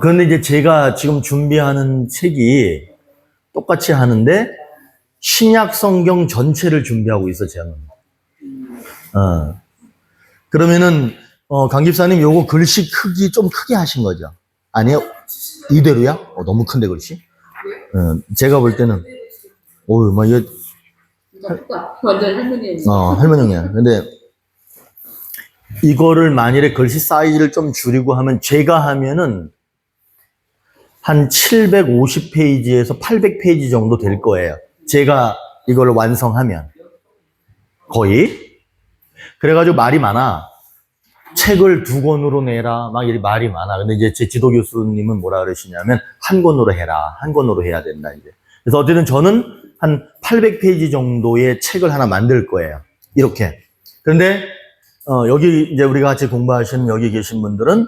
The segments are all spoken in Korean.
그런데 이제 제가 지금 준비하는 책이 똑같이 하는데 신약 성경 전체를 준비하고 있어, 저는. 그러면은, 강 집사님 요거 글씨 크기 좀 크게 하신 거죠? 아니요? 이대로야? 너무 큰데, 글씨? 제가 볼 때는, 이거. 완전 할머니. 할머니야. 근데, 이거를 만일에 글씨 사이즈를 좀 줄이고 하면, 제가 하면은, 한 750페이지에서 800페이지 정도 될 거예요. 제가 이걸 완성하면. 거의. 그래가지고 말이 많아. 책을 2권으로 내라. 막 이렇게 말이 많아. 근데 이제 제 지도 교수님은 뭐라 그러시냐면, 한 권으로 해라. 한 권으로 해야 된다, 이제. 그래서 어쨌든 저는 한 800페이지 정도의 책을 하나 만들 거예요. 이렇게. 그런데, 여기 이제 우리가 같이 공부하시는 여기 계신 분들은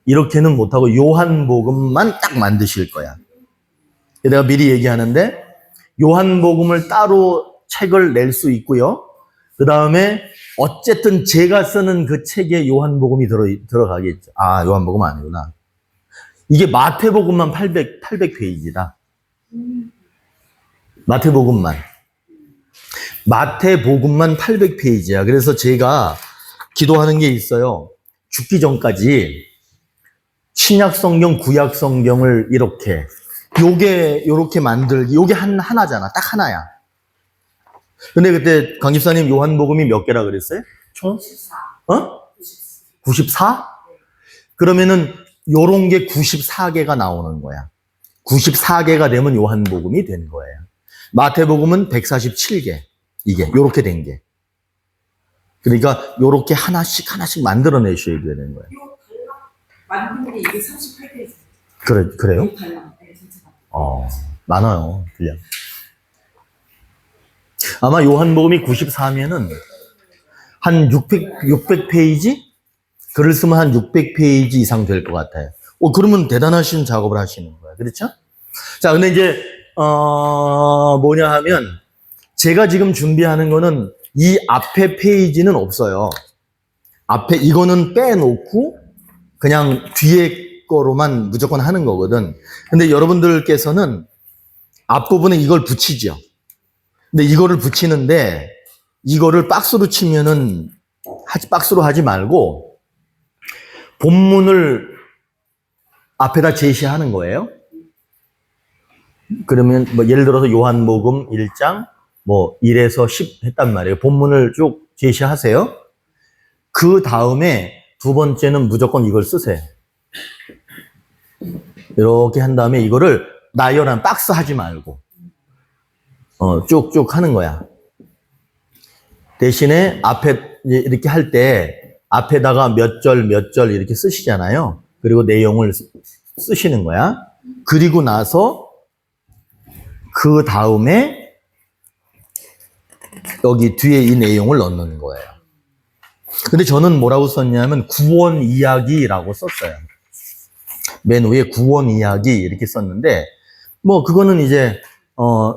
이렇게는 못하고 요한복음만 딱 만드실 거야. 내가 미리 얘기하는데 요한복음을 따로 책을 낼 수 있고요. 그 다음에 어쨌든 제가 쓰는 그 책에 요한복음이 들어가겠죠. 요한복음 아니구나. 이게 마태복음만 800페이지다. 마태복음만 800페이지야. 그래서 제가 기도하는 게 있어요. 죽기 전까지 신약 성경, 구약 성경을 이렇게 요렇게 만들기. 요게 하나잖아. 딱 하나야. 근데 그때 강 집사님 요한복음이 몇 개라 그랬어요? 총? 94. 94? 그러면은 요런 게 94개가 나오는 거야. 94개가 되면 요한복음이 된 거예요. 마태복음은 147개. 이게 요렇게 된 게. 그러니까 요렇게 하나씩 만들어내셔야 되는 거예요. 만든 게 이게 38페이지. 그래요? 많아요. 분량. 아마 요한복음이 94면은 한 600페이지? 글을 쓰면 한 600페이지 이상 될 것 같아요. 그러면 대단하신 작업을 하시는 거예요. 그렇죠? 자, 근데 이제, 뭐냐 하면, 제가 지금 준비하는 거는 이 앞에 페이지는 없어요. 앞에 이거는 빼놓고 그냥 뒤에 거로만 무조건 하는 거거든. 근데 여러분들께서는 앞부분에 이걸 붙이죠. 근데 이거를 붙이는데 이거를 박스로 치면은 박스로 하지 말고 본문을 앞에다 제시하는 거예요. 그러면 뭐 예를 들어서 요한복음 1장 뭐 1에서 10 했단 말이에요. 본문을 쭉 제시하세요. 그 다음에 두 번째는 무조건 이걸 쓰세요. 이렇게 한 다음에 이거를 나열한 박스 하지 말고 쭉쭉 하는 거야. 대신에 앞에 이렇게 할 때 앞에다가 몇 절 이렇게 쓰시잖아요. 그리고 내용을 쓰시는 거야. 그리고 나서 그 다음에 여기 뒤에 이 내용을 넣는 거예요. 근데 저는 뭐라고 썼냐면 구원 이야기라고 썼어요. 맨 위에 구원 이야기 이렇게 썼는데 뭐 그거는 이제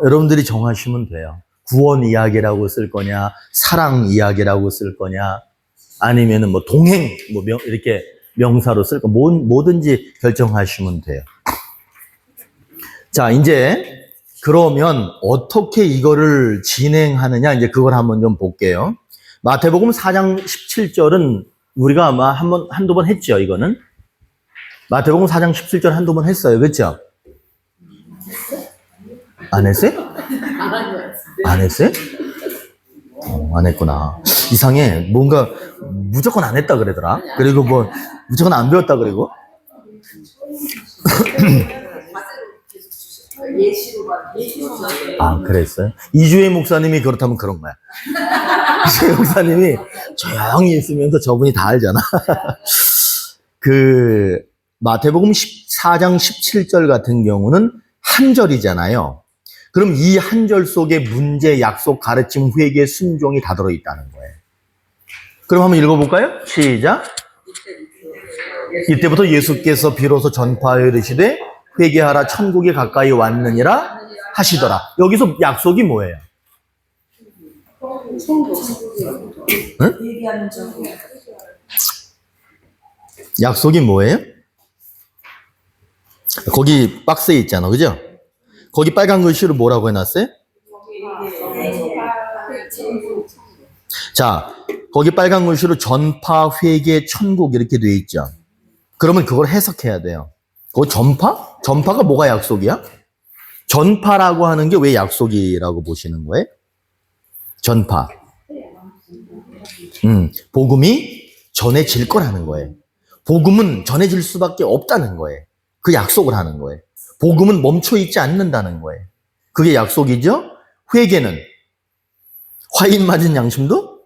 여러분들이 정하시면 돼요. 구원 이야기라고 쓸 거냐, 사랑 이야기라고 쓸 거냐, 아니면은 뭐 동행 뭐 이렇게 명사로 쓸 거 뭐든지 결정하시면 돼요. 자, 이제 그러면 어떻게 이거를 진행하느냐 이제 그걸 한번 좀 볼게요. 마태복음 4장 17절은 우리가 아마 한두 번 했죠, 이거는. 마태복음 4장 17절 한두 번 했어요. 그렇죠? 안 했어요? 안 했어요? 안 했구나. 이상해. 뭔가 무조건 안 했다 그러더라. 그리고 뭐 무조건 안 배웠다 그러고. 그랬어요? 이주혜 목사님이 그렇다면 그런 거야. 이주혜 목사님이 조용히 있으면서 저분이 다 알잖아. 그 마태복음 4장 17절 같은 경우는 한 절이잖아요. 그럼 이 한 절 속에 문제, 약속, 가르침, 회개, 순종이 다 들어있다는 거예요. 그럼 한번 읽어볼까요? 시작. 이때부터 예수께서 비로소 전파하여 이르시되 회개하라 천국이 가까이 왔느니라 하시더라. 여기서 약속이 뭐예요? 응? 약속이 뭐예요? 거기 박스에 있잖아, 그죠? 거기 빨간 글씨로 뭐라고 해놨어요? 자, 거기 빨간 글씨로 전파, 회개, 천국 이렇게 돼 있죠. 그러면 그걸 해석해야 돼요. 그거 전파? 전파가 뭐가 약속이야? 전파라고 하는 게 왜 약속이라고 보시는 거예요? 전파. 복음이 전해질 거라는 거예요. 복음은 전해질 수밖에 없다는 거예요. 그 약속을 하는 거예요. 복음은 멈춰 있지 않는다는 거예요. 그게 약속이죠? 회개는 화인 맞은 양심도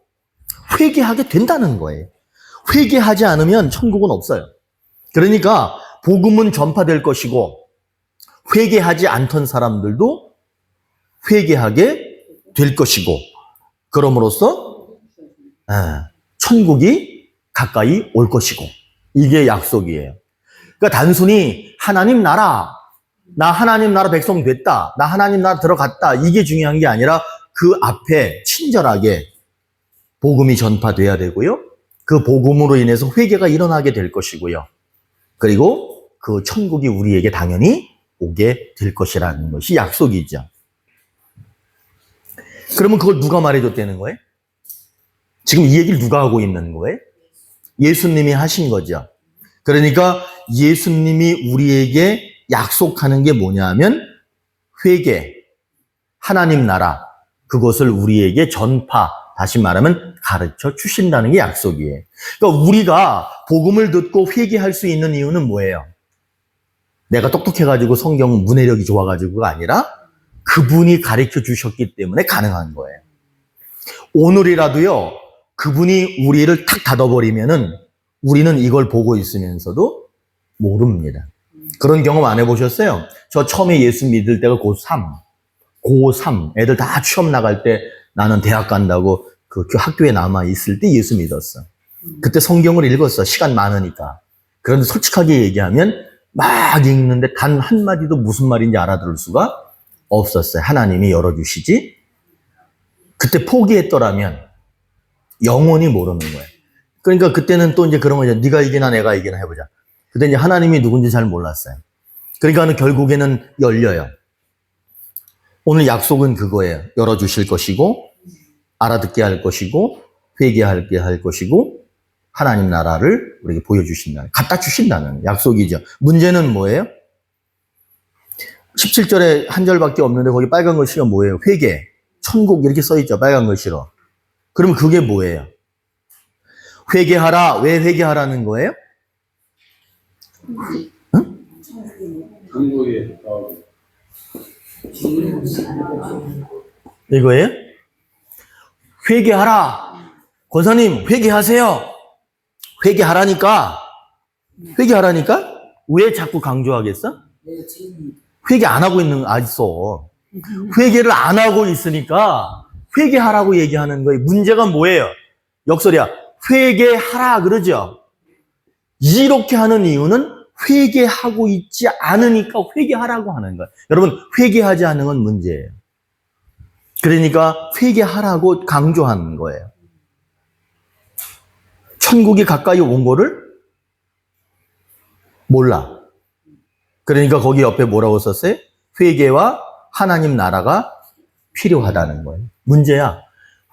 회개하게 된다는 거예요. 회개하지 않으면 천국은 없어요. 그러니까 복음은 전파될 것이고 회개하지 않던 사람들도 회개하게 될 것이고 그럼으로써 천국이 가까이 올 것이고 이게 약속이에요. 그러니까 단순히 하나님 나라, 나 하나님 나라 백성 됐다, 나 하나님 나라 들어갔다 이게 중요한 게 아니라 그 앞에 친절하게 복음이 전파돼야 되고요. 그 복음으로 인해서 회개가 일어나게 될 것이고요. 그리고 그 천국이 우리에게 당연히 오게 될 것이라는 것이 약속이죠. 그러면 그걸 누가 말해줬다는 거예요? 지금 이 얘기를 누가 하고 있는 거예요? 예수님이 하신 거죠. 그러니까 예수님이 우리에게 약속하는 게 뭐냐면 회개, 하나님 나라, 그것을 우리에게 전파, 다시 말하면 가르쳐 주신다는 게 약속이에요. 그러니까 우리가 복음을 듣고 회개할 수 있는 이유는 뭐예요? 내가 똑똑해가지고 성경 문해력이 좋아가지고가 아니라 그분이 가르쳐 주셨기 때문에 가능한 거예요. 오늘이라도요, 그분이 우리를 탁 닫아버리면은 우리는 이걸 보고 있으면서도 모릅니다. 그런 경험 안 해보셨어요? 저 처음에 예수 믿을 때가 고3 애들 다 취업 나갈 때 나는 대학 간다고 그 학교에 남아 있을 때 예수 믿었어. 그때 성경을 읽었어. 시간 많으니까. 그런데 솔직하게 얘기하면 막 읽는데 단 한마디도 무슨 말인지 알아들을 수가 없었어요. 하나님이 열어주시지. 그때 포기했더라면 영원히 모르는 거예요. 그러니까 그때는 또 이제 그런 거죠. 네가 이기나 내가 이기나 해보자. 그때 이제 하나님이 누군지 잘 몰랐어요. 그러니까 결국에는 열려요. 오늘 약속은 그거예요. 열어주실 것이고, 알아듣게 할 것이고, 회개하게 할 것이고, 하나님 나라를 우리에게 보여주신다는, 갖다 주신다는 약속이죠. 문제는 뭐예요? 17절에 한 절밖에 없는데 거기 빨간 글씨가 뭐예요? 회개, 천국 이렇게 써있죠. 빨간 글씨로. 그럼 그게 뭐예요? 회개하라. 왜 회개하라는 거예요? 응? 이거예요? 회개하라. 권사님, 회개하세요. 회개하라니까. 왜 자꾸 강조하겠어? 회개 안 하고 있는, 있어. 회개를 안 하고 있으니까 회개하라고 얘기하는 거예요. 문제가 뭐예요? 역설이야. 회개하라 그러죠. 이렇게 하는 이유는 회개하고 있지 않으니까 회개하라고 하는 거예요. 여러분, 회개하지 않는 건 문제예요. 그러니까 회개하라고 강조하는 거예요. 천국이 가까이 온 거를 몰라. 그러니까 거기 옆에 뭐라고 썼어요? 회개와 하나님 나라가 필요하다는 거예요. 문제야.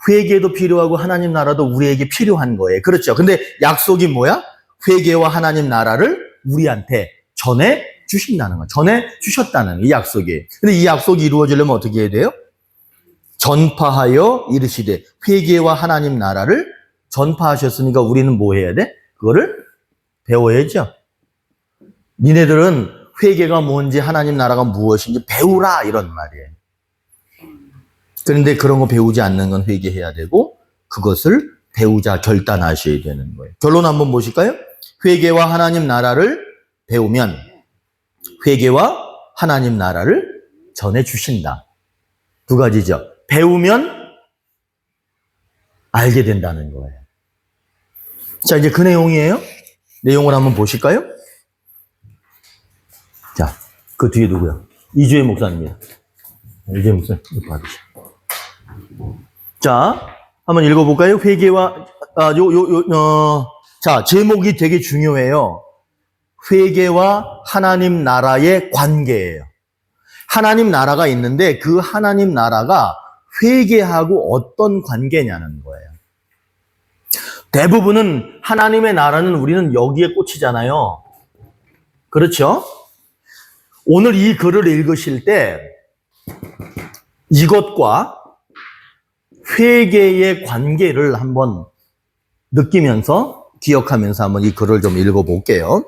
회개도 필요하고 하나님 나라도 우리에게 필요한 거예요. 그렇죠. 근데 약속이 뭐야? 회개와 하나님 나라를 우리한테 전해 주신다는 거. 전해 주셨다는 이 약속이에요. 근데 이 약속이 이루어지려면 어떻게 해야 돼요? 전파하여 이르시되, 회개와 하나님 나라를 전파하셨으니까 우리는 뭐 해야 돼? 그거를 배워야죠. 니네들은 회개가 뭔지 하나님 나라가 무엇인지 배우라 이런 말이에요. 그런데 그런 거 배우지 않는 건 회개해야 되고 그것을 배우자 결단하셔야 되는 거예요. 결론 한번 보실까요? 회개와 하나님 나라를 배우면 회개와 하나님 나라를 전해주신다. 두 가지죠. 배우면 알게 된다는 거예요. 자, 이제 그 내용이에요. 내용을 한번 보실까요? 자, 그 뒤에 누구야? 이주혜 목사님이야. 이주혜 목사님, 이거 받으시죠. 자, 한번 읽어볼까요? 회개와, 자, 제목이 되게 중요해요. 회개와 하나님 나라의 관계예요. 하나님 나라가 있는데 그 하나님 나라가 회개하고 어떤 관계냐는 거예요. 대부분은 하나님의 나라는 우리는 여기에 꽂히잖아요. 그렇죠? 오늘 이 글을 읽으실 때 이것과 회개의 관계를 한번 느끼면서 기억하면서 한번 이 글을 좀 읽어볼게요.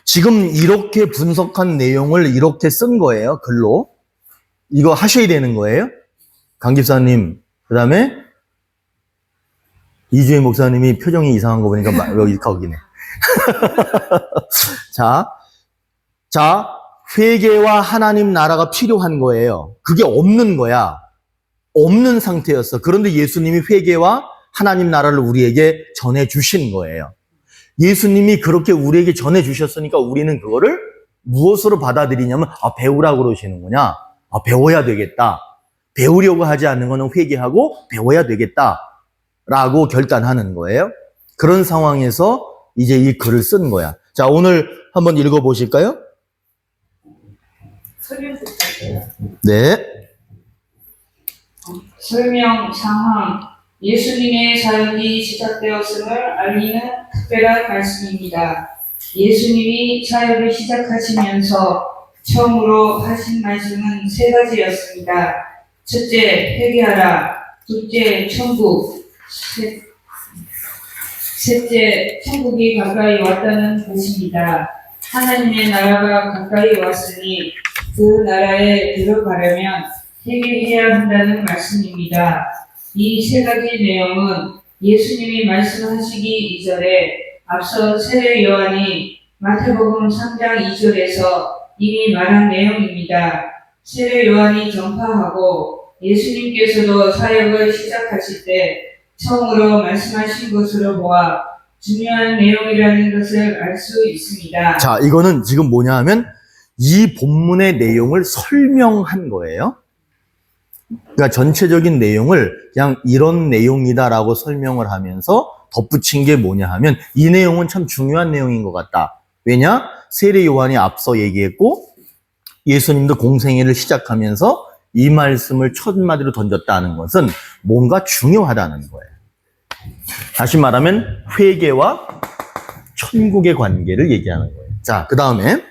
지금 이렇게 분석한 내용을 이렇게 쓴 거예요, 글로. 이거 하셔야 되는 거예요. 강 집사님, 그 다음에 이주혜 목사님이 표정이 이상한 거 보니까 여기 거기네. 자, 회개와 하나님 나라가 필요한 거예요. 그게 없는 거야. 없는 상태였어. 그런데 예수님이 회개와 하나님 나라를 우리에게 전해주신 거예요. 예수님이 그렇게 우리에게 전해주셨으니까 우리는 그거를 무엇으로 받아들이냐면, 배우라고 그러시는구나. 배워야 되겠다. 배우려고 하지 않는 거는 회개하고 배워야 되겠다. 라고 결단하는 거예요. 그런 상황에서 이제 이 글을 쓴 거야. 자, 오늘 한번 읽어보실까요? 네. 설명 상황 예수님의 사역이 시작되었음을 알리는 특별한 말씀입니다. 예수님이 사역을 시작하시면서 처음으로 하신 말씀은 세 가지였습니다. 첫째, 회개하라. 둘째, 천국. 셋째, 천국이 가까이 왔다는 것입니다. 하나님의 나라가 가까이 왔으니 그 나라에 들어가려면 회개해야 한다는 말씀입니다. 이 세 가지 내용은 예수님이 말씀하시기 이전에 앞서 세례 요한이 마태복음 3장 2절에서 이미 말한 내용입니다. 세례 요한이 전파하고 예수님께서도 사역을 시작하실 때 처음으로 말씀하신 것으로 보아 중요한 내용이라는 것을 알 수 있습니다. 자, 이거는 지금 뭐냐 하면 이 본문의 내용을 설명한 거예요. 그러니까 전체적인 내용을 그냥 이런 내용이다라고 설명을 하면서 덧붙인 게 뭐냐 하면 이 내용은 참 중요한 내용인 것 같다. 왜냐? 세례 요한이 앞서 얘기했고 예수님도 공생애를 시작하면서 이 말씀을 첫 마디로 던졌다는 것은 뭔가 중요하다는 거예요. 다시 말하면 회개와 천국의 관계를 얘기하는 거예요. 자, 그 다음에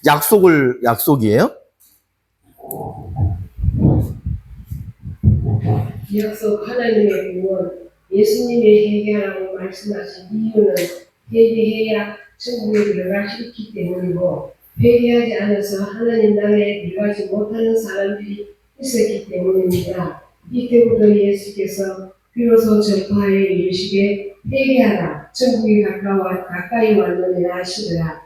약속이에요. 약속 하나님의 구원, 예수님의 회개하라고 말씀하신 이유는 회개해야 천국에 들어갈 수 있기 때문이고 회개하지 않아서 하나님 나라에 들어가지 못하는 사람들이 있었기 때문입니다. 이때부터 예수께서 비로소 전파하여 이르시되 회개하라 천국이 가까이 왔느니라 하시더라.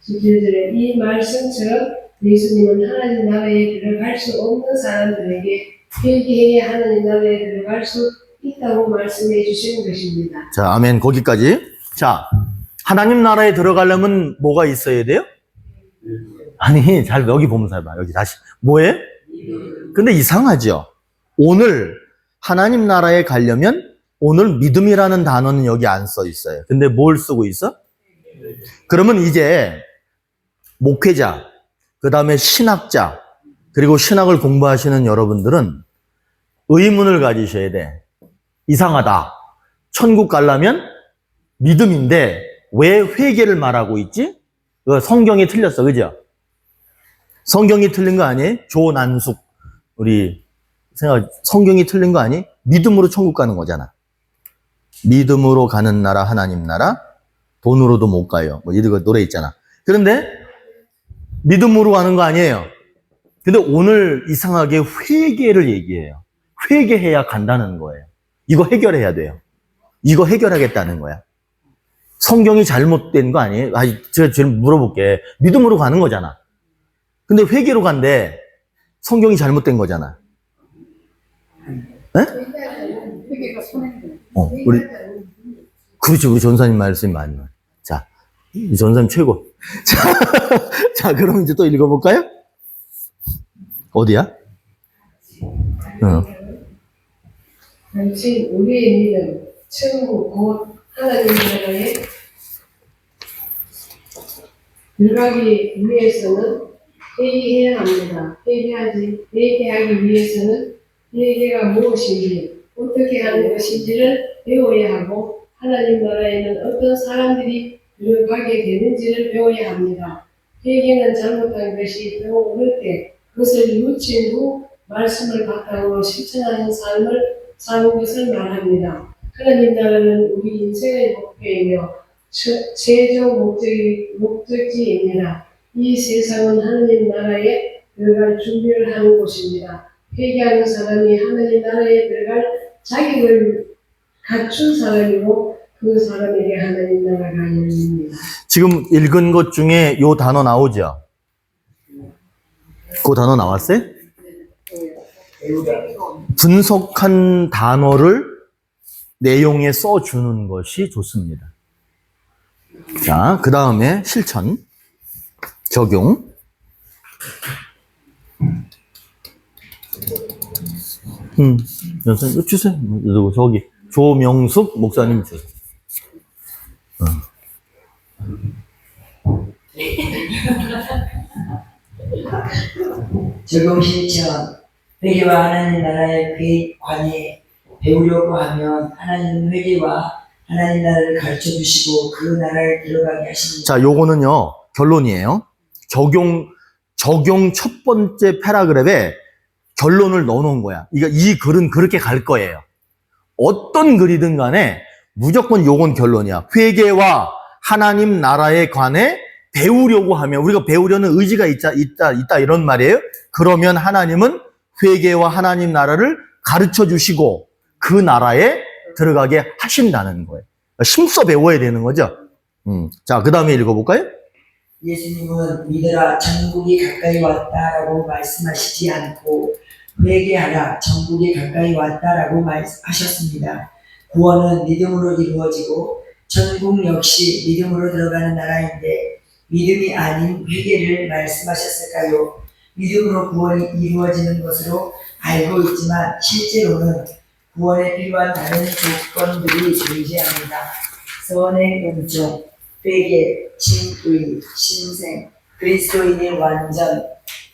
11절에 이 말씀처럼 예수님은 하나님 나라에 들어갈 수 없는 사람들에게 회개해야 하나님 나라에 들어갈 수 있다고 말씀해 주시는 것입니다. 자, 아멘. 거기까지. 자, 하나님 나라에 들어가려면 뭐가 있어야 돼요? 아니, 잘 여기 보면서 해봐. 여기 다시. 뭐해? 근데 이상하죠? 오늘 하나님 나라에 가려면 오늘 믿음이라는 단어는 여기 안 써 있어요. 근데 뭘 쓰고 있어? 그러면 이제 목회자, 그 다음에 신학자, 그리고 신학을 공부하시는 여러분들은 의문을 가지셔야 돼. 이상하다. 천국 가려면 믿음인데 왜 회개를 말하고 있지? 성경이 틀렸어, 그죠? 성경이 틀린 거 아니에요? 조난숙 우리 성경이 틀린 거 아니? 믿음으로 천국 가는 거잖아. 믿음으로 가는 나라 하나님 나라, 돈으로도 못 가요. 뭐 이런 노래 있잖아. 그런데 믿음으로 가는 거 아니에요. 근데 오늘 이상하게 회개를 얘기해요. 회개해야 간다는 거예요. 이거 해결해야 돼요. 이거 해결하겠다는 거야. 성경이 잘못된 거 아니에요? 제가 지금 물어볼게. 믿음으로 가는 거잖아. 근데 회개로 간대. 성경이 잘못된 거잖아. 네? 회개가 손해는 그렇죠. 우리 전사님 말씀이 맞네. 자, 이 전사님 최고. 자, 그럼 이제 또 읽어볼까요? 어디야? 당신 우리의 믿음, 천국 곧 하나님 나라의 들어가기 위해서는 회개해야 합니다. 회개하기 위해서는 회개가 무엇인지, 어떻게 하는 것인지를 배워야 하고, 하나님 나라에는 어떤 사람들이 들어가게 되는지를 배워야 합니다. 회개는 잘못한 것이 배워올 때 그것을 뉘우친 후 말씀을 바탕으로 실천하는 삶을 사는 것을 말합니다. 하나님 나라는 우리 인생의 목표이며 최종 목적지입니다. 이 세상은 하나님 나라에 들어갈 준비를 하는 곳입니다. 회개하는 사람이 하나님 나라에 들어갈 자격을 갖춘 사람이고 그 사람에게 하나님 나라가 열립니다. 지금 읽은 것 중에 요 단어 나오죠? 그 단어 나왔어요? 분석한 단어를 내용에 써주는 것이 좋습니다. 자, 그 다음에 실천, 적용. 연선, 주세요. 저기, 조명숙 목사님 주세요. 적용 실천. 회개와 하나님 나라의 관에 배우려고 하면 하나님은 회개와 하나님 나라를 가르쳐 주시고 그 나라를 들어가게 하십니다. 자, 요거는요, 결론이에요. 적용 첫 번째 패러그랩에 결론을 넣어놓은 거야. 이 글은 그렇게 갈 거예요. 어떤 글이든 간에 무조건 요건 결론이야. 회개와 하나님 나라에 관해 배우려고 하면, 우리가 배우려는 의지가 있다 이런 말이에요. 그러면 하나님은 회개와 하나님 나라를 가르쳐 주시고 그 나라에 들어가게 하신다는 거예요. 힘써 배워야 되는 거죠. 자, 그 다음에 읽어볼까요? 예수님은 믿으라 천국이 가까이 왔다라고 말씀하시지 않고 회개하라 천국이 가까이 왔다라고 말하셨습니다. 구원은 믿음으로 이루어지고 천국 역시 믿음으로 들어가는 나라인데 믿음이 아닌 회개를 말씀하셨을까요? 믿음으로 구원이 이루어지는 것으로 알고 있지만 실제로는 구원에 필요한 다른 조건들이 존재합니다. 선행, 은총, 회개, 칭의, 신생, 그리스도인의 완전,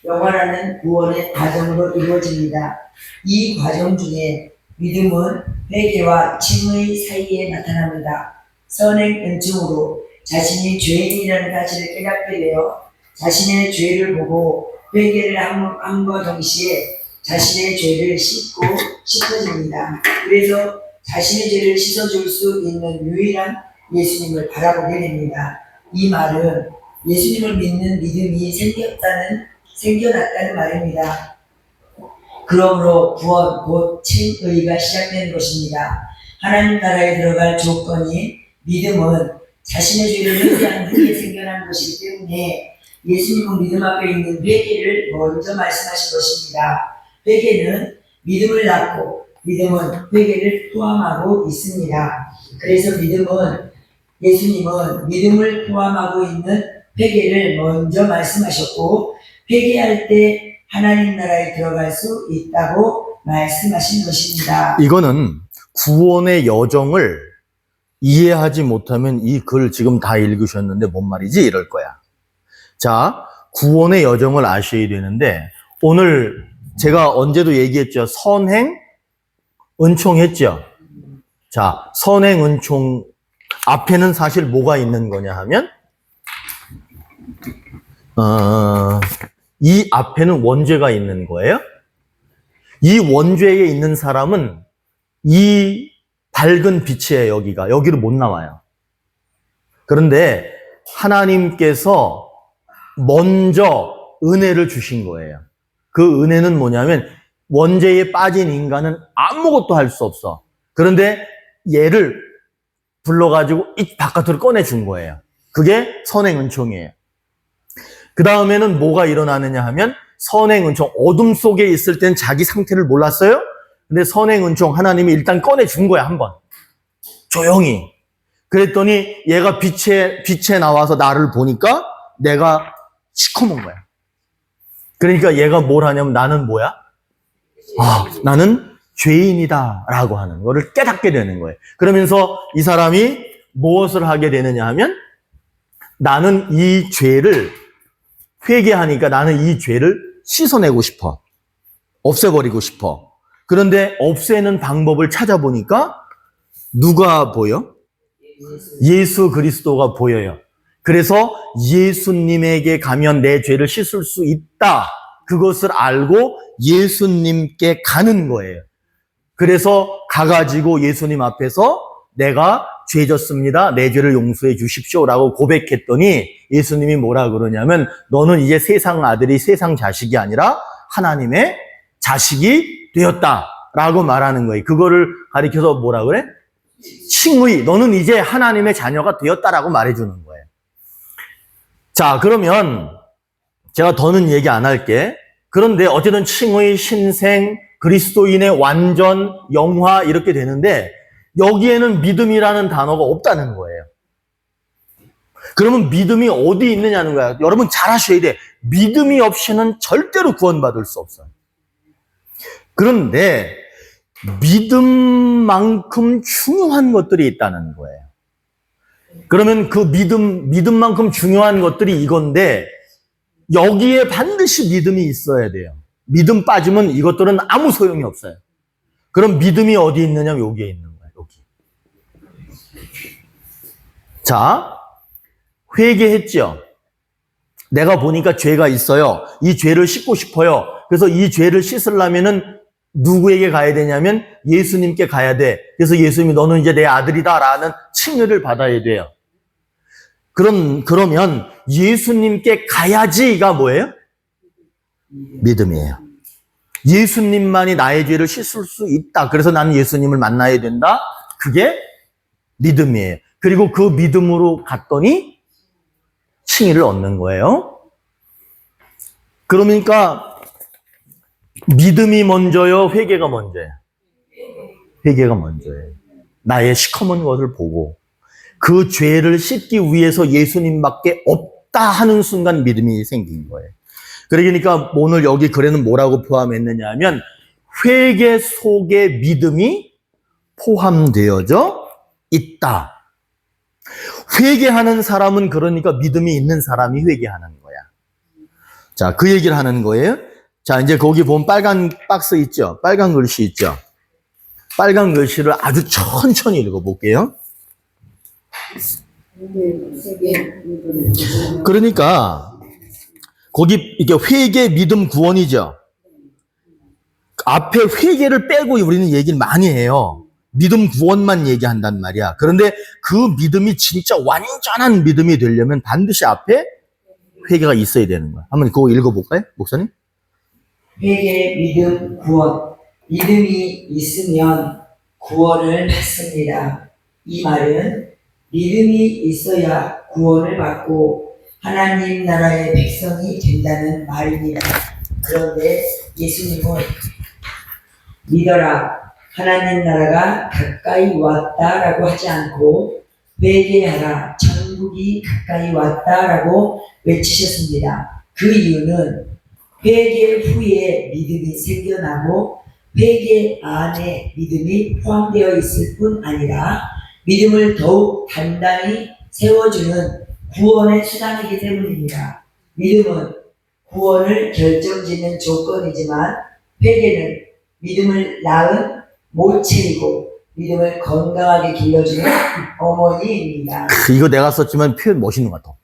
영원하는 구원의 과정으로 이루어집니다. 이 과정 중에 믿음은 회개와 칭의 사이에 나타납니다. 선행, 은총으로 자신이 죄인이라는 사실을 깨닫게 되어 자신의 죄를 보고 회개를 함과 동시에 자신의 죄를 씻고 씻어집니다. 그래서 자신의 죄를 씻어줄 수 있는 유일한 예수님을 바라보게 됩니다. 이 말은 예수님을 믿는 믿음이 생겨났다는 말입니다. 그러므로 구원 곧 칭의가 시작되는 것입니다. 하나님 나라에 들어갈 조건이 믿음은 자신의 죄를 회개한 후에 생겨난 것이기 때문에 예수님은 믿음 앞에 있는 회개를 먼저 말씀하신 것입니다. 회개는 믿음을 낳고 믿음은 회개를 포함하고 있습니다. 그래서 예수님은 믿음을 포함하고 있는 회개를 먼저 말씀하셨고 회개할 때 하나님 나라에 들어갈 수 있다고 말씀하신 것입니다. 이거는 구원의 여정을 이해하지 못하면 이 글 지금 다 읽으셨는데 뭔 말이지? 이럴 거야. 자, 구원의 여정을 아셔야 되는데 오늘 제가 언제도 얘기했죠. 선행, 은총 했죠. 자, 선행, 은총 앞에는 사실 뭐가 있는 거냐 하면 이 앞에는 원죄가 있는 거예요. 이 원죄에 있는 사람은 이 밝은 빛이에요. 여기로 못 나와요. 그런데 하나님께서 먼저 은혜를 주신 거예요. 그 은혜는 뭐냐면 원죄에 빠진 인간은 아무것도 할 수 없어. 그런데 얘를 불러가지고 이 바깥으로 꺼내준 거예요. 그게 선행 은총이에요. 그 다음에는 뭐가 일어나느냐 하면 선행 은총, 어둠 속에 있을 땐 자기 상태를 몰랐어요. 근데 선행 은총 하나님이 일단 꺼내준 거야, 한번. 조용히. 그랬더니 얘가 빛에 나와서 나를 보니까 내가 시커먼 거야. 그러니까 얘가 뭘 하냐면 나는 뭐야? 나는 죄인이다 라고 하는 거를 깨닫게 되는 거예요. 그러면서 이 사람이 무엇을 하게 되느냐 하면 나는 이 죄를 회개하니까 나는 이 죄를 씻어내고 싶어. 없애버리고 싶어. 그런데 없애는 방법을 찾아보니까 누가 보여? 예수 그리스도가 보여요. 그래서 예수님에게 가면 내 죄를 씻을 수 있다. 그것을 알고 예수님께 가는 거예요. 그래서 가가지고 예수님 앞에서 내가 죄 졌습니다. 내 죄를 용서해 주십시오라고 고백했더니 예수님이 뭐라 그러냐면 너는 이제 세상 아들이 세상 자식이 아니라 하나님의 자식이 되었다라고 말하는 거예요. 그거를 가리켜서 뭐라 그래? 칭의. 너는 이제 하나님의 자녀가 되었다라고 말해주는 거예요. 자, 그러면 제가 더는 얘기 안 할게. 그런데 어쨌든 칭의, 신생, 그리스도인의 완전, 영화 이렇게 되는데 여기에는 믿음이라는 단어가 없다는 거예요. 그러면 믿음이 어디 있느냐는 거야. 여러분 잘 아셔야 돼. 믿음이 없이는 절대로 구원받을 수 없어요. 그런데 믿음만큼 중요한 것들이 있다는 거예요. 그러면 그 믿음만큼 중요한 것들이 이건데 여기에 반드시 믿음이 있어야 돼요. 믿음 빠지면 이것들은 아무 소용이 없어요. 그럼 믿음이 어디 있느냐? 여기에 있는 거예요. 여기. 자, 회개했죠. 내가 보니까 죄가 있어요. 이 죄를 씻고 싶어요. 그래서 이 죄를 씻으려면은 누구에게 가야 되냐면 예수님께 가야 돼. 그래서 예수님이 너는 이제 내 아들이다라는 칭의를 받아야 돼요. 그러면 예수님께 가야지가 뭐예요? 믿음이에요. 예수님만이 나의 죄를 씻을 수 있다. 그래서 나는 예수님을 만나야 된다. 그게 믿음이에요. 그리고 그 믿음으로 갔더니 칭의를 얻는 거예요. 그러니까 믿음이 먼저요, 회개가 먼저예요? 회개가 먼저예요. 나의 시커먼 것을 보고 그 죄를 씻기 위해서 예수님밖에 없다 하는 순간 믿음이 생긴 거예요. 그러니까 오늘 여기 글에는 뭐라고 포함했느냐 하면 회개 속에 믿음이 포함되어져 있다. 회개하는 사람은 그러니까 믿음이 있는 사람이 회개하는 거야. 자, 그 얘기를 하는 거예요. 자, 이제 거기 보면 빨간 박스 있죠? 빨간 글씨 있죠? 빨간 글씨를 아주 천천히 읽어볼게요. 그러니까 거기 이게 회개, 믿음, 구원이죠. 앞에 회개를 빼고 우리는 얘기를 많이 해요. 믿음, 구원만 얘기한단 말이야. 그런데 그 믿음이 진짜 완전한 믿음이 되려면 반드시 앞에 회개가 있어야 되는 거야. 한번 그거 읽어볼까요, 목사님? 회개, 믿음, 구원. 믿음이 있으면 구원을 받습니다. 이 말은 믿음이 있어야 구원을 받고 하나님 나라의 백성이 된다는 말입니다. 그런데 예수님은 믿어라, 하나님 나라가 가까이 왔다라고 하지 않고 회개하라, 천국이 가까이 왔다라고 외치셨습니다. 그 이유는 회개 후에 믿음이 생겨나고 회개 안에 믿음이 포함되어 있을 뿐 아니라 믿음을 더욱 단단히 세워주는 구원의 수단이기 때문입니다. 믿음은 구원을 결정짓는 조건이지만 회개는 믿음을 낳은 모체이고 믿음을 건강하게 길러주는 어머니입니다. 이거 내가 썼지만 표현 멋있는 것 같아.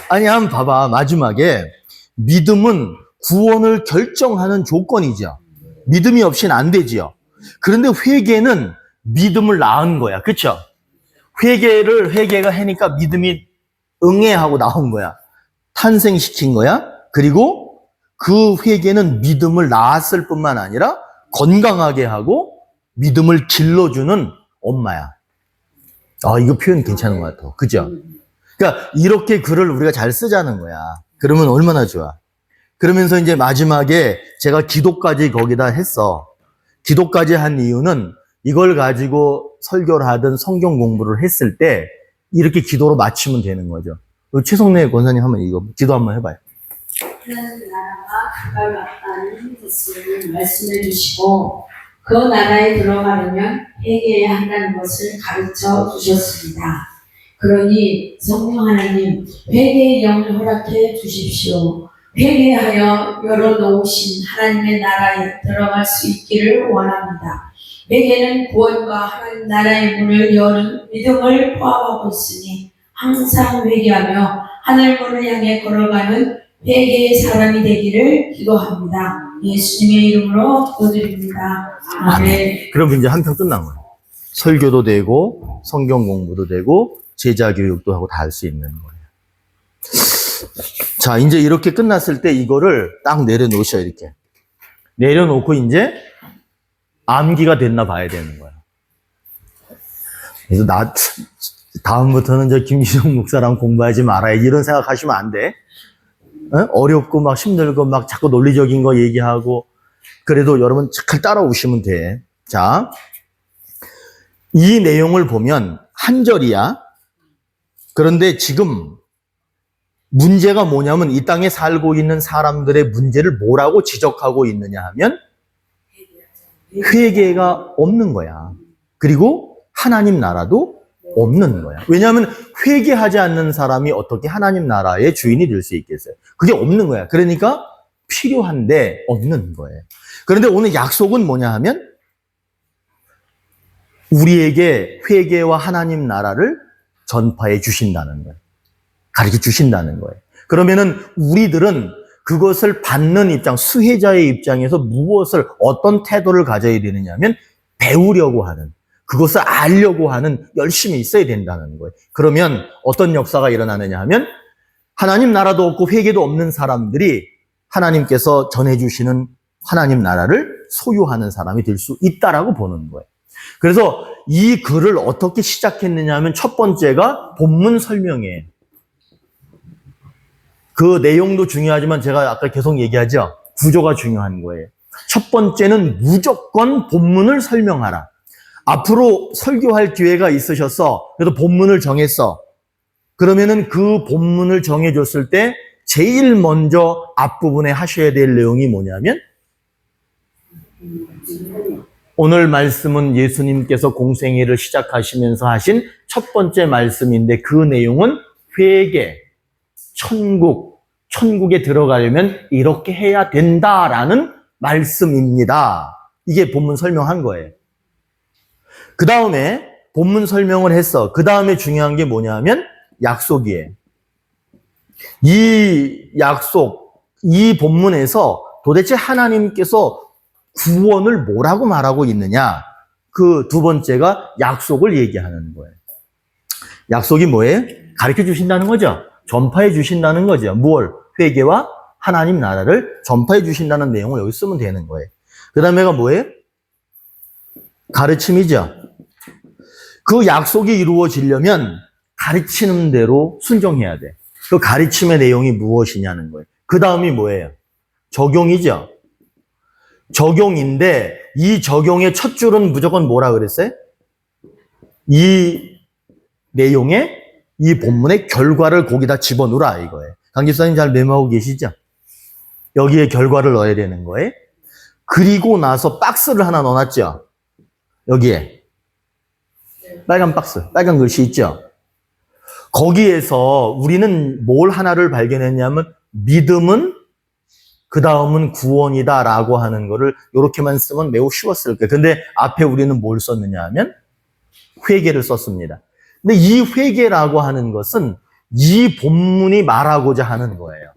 아니, 한번 봐봐. 마지막에 믿음은 구원을 결정하는 조건이죠. 믿음이 없이는 안 되지요. 그런데 회개는 믿음을 낳은 거야. 그쵸? 회개가 하니까 믿음이 응애하고 나온 거야. 탄생시킨 거야. 그리고 그 회개는 믿음을 낳았을 뿐만 아니라 건강하게 하고 믿음을 길러주는 엄마야. 아, 이거 표현 괜찮은 것 같아. 그죠? 그러니까 이렇게 글을 우리가 잘 쓰자는 거야. 그러면 얼마나 좋아. 그러면서 이제 마지막에 제가 기도까지 거기다 했어. 기도까지 한 이유는 이걸 가지고 설교를 하든 성경 공부를 했을 때 이렇게 기도로 마치면 되는 거죠. 최성래 권사님 한번 이거 기도 한번 해봐요. 하나님 나라가 가까이 왔다는 뜻을 말씀해 주시고 그 나라에 들어가려면 회개해야 한다는 것을 가르쳐 주셨습니다. 그러니 성령 하나님 회개의 영을 허락해 주십시오. 회개하여 열어놓으신 하나님의 나라에 들어갈 수 있기를 원합니다. 회개는 구원과 하나님 나라의 문을 여는 믿음을 포함하고 있으니 항상 회개하며 하늘 문을 향해 걸어가는 회개의 사람이 되기를 기도합니다. 예수님의 이름으로 기도드립니다. 아멘. 그럼 이제 한편 끝난 거예요. 설교도 되고 성경 공부도 되고 제자 교육도 하고 다 할 수 있는 거예요. 자, 이제 이렇게 끝났을 때 이거를 딱 내려놓으셔, 이렇게. 내려놓고 이제 암기가 됐나 봐야 되는 거야. 그래서 다음부터는 저 김시종 목사랑 공부하지 말아야지 이런 생각하시면 안 돼. 어렵고 막 힘들고 막 자꾸 논리적인 거 얘기하고 그래도 여러분 잘 따라오시면 돼. 자, 이 내용을 보면 한 절이야. 그런데 지금 문제가 뭐냐면 이 땅에 살고 있는 사람들의 문제를 뭐라고 지적하고 있느냐 하면 회개가 없는 거야. 그리고 하나님 나라도 없는 거야. 왜냐하면 회개하지 않는 사람이 어떻게 하나님 나라의 주인이 될 수 있겠어요? 그게 없는 거야. 그러니까 필요한데 없는 거예요. 그런데 오늘 약속은 뭐냐 하면 우리에게 회개와 하나님 나라를 전파해 주신다는 거예요. 가르쳐 주신다는 거예요. 그러면은 우리들은 그것을 받는 입장, 수혜자의 입장에서 무엇을, 어떤 태도를 가져야 되느냐 하면 배우려고 하는, 그것을 알려고 하는 열심히 있어야 된다는 거예요. 그러면 어떤 역사가 일어나느냐 하면 하나님 나라도 없고 회개도 없는 사람들이 하나님께서 전해주시는 하나님 나라를 소유하는 사람이 될 수 있다라고 보는 거예요. 그래서 이 글을 어떻게 시작했느냐 하면 첫 번째가 본문 설명이에요. 그 내용도 중요하지만 제가 아까 계속 얘기하죠. 구조가 중요한 거예요. 첫 번째는 무조건 본문을 설명하라. 앞으로 설교할 기회가 있으셔서 그래도 본문을 정했어. 그러면은 그 본문을 정해줬을 때 제일 먼저 앞부분에 하셔야 될 내용이 뭐냐면 오늘 말씀은 예수님께서 공생애를 시작하시면서 하신 첫 번째 말씀인데 그 내용은 회개, 천국에 들어가려면 이렇게 해야 된다라는 말씀입니다. 이게 본문 설명한 거예요. 그 다음에 본문 설명을 했어. 그 다음에 중요한 게 뭐냐면 약속이에요. 이 약속, 이 본문에서 도대체 하나님께서 구원을 뭐라고 말하고 있느냐? 그 두 번째가 약속을 얘기하는 거예요. 약속이 뭐예요? 가르쳐 주신다는 거죠. 전파해 주신다는 거죠. 뭘? 회개와 하나님 나라를 전파해 주신다는 내용을 여기 쓰면 되는 거예요. 그 다음에가 뭐예요? 가르침이죠. 그 약속이 이루어지려면 가르치는 대로 순종해야 돼. 그 가르침의 내용이 무엇이냐는 거예요. 그 다음이 뭐예요? 적용이죠. 적용인데 이 적용의 첫 줄은 무조건 뭐라 그랬어요? 이 내용의 이 본문의 결과를 거기다 집어넣으라 이거예요. 강 집사님 잘 메모하고 계시죠? 여기에 결과를 넣어야 되는 거예요. 그리고 나서 박스를 하나 넣어놨죠? 여기에 빨간 박스, 빨간 글씨 있죠? 거기에서 우리는 뭘 하나를 발견했냐면 믿음은 그 다음은 구원이다 라고 하는 거를 이렇게만 쓰면 매우 쉬웠을 거예요. 근데 앞에 우리는 뭘 썼느냐 하면 회개를 썼습니다. 근데 이 회개라고 하는 것은 이 본문이 말하고자 하는 거예요.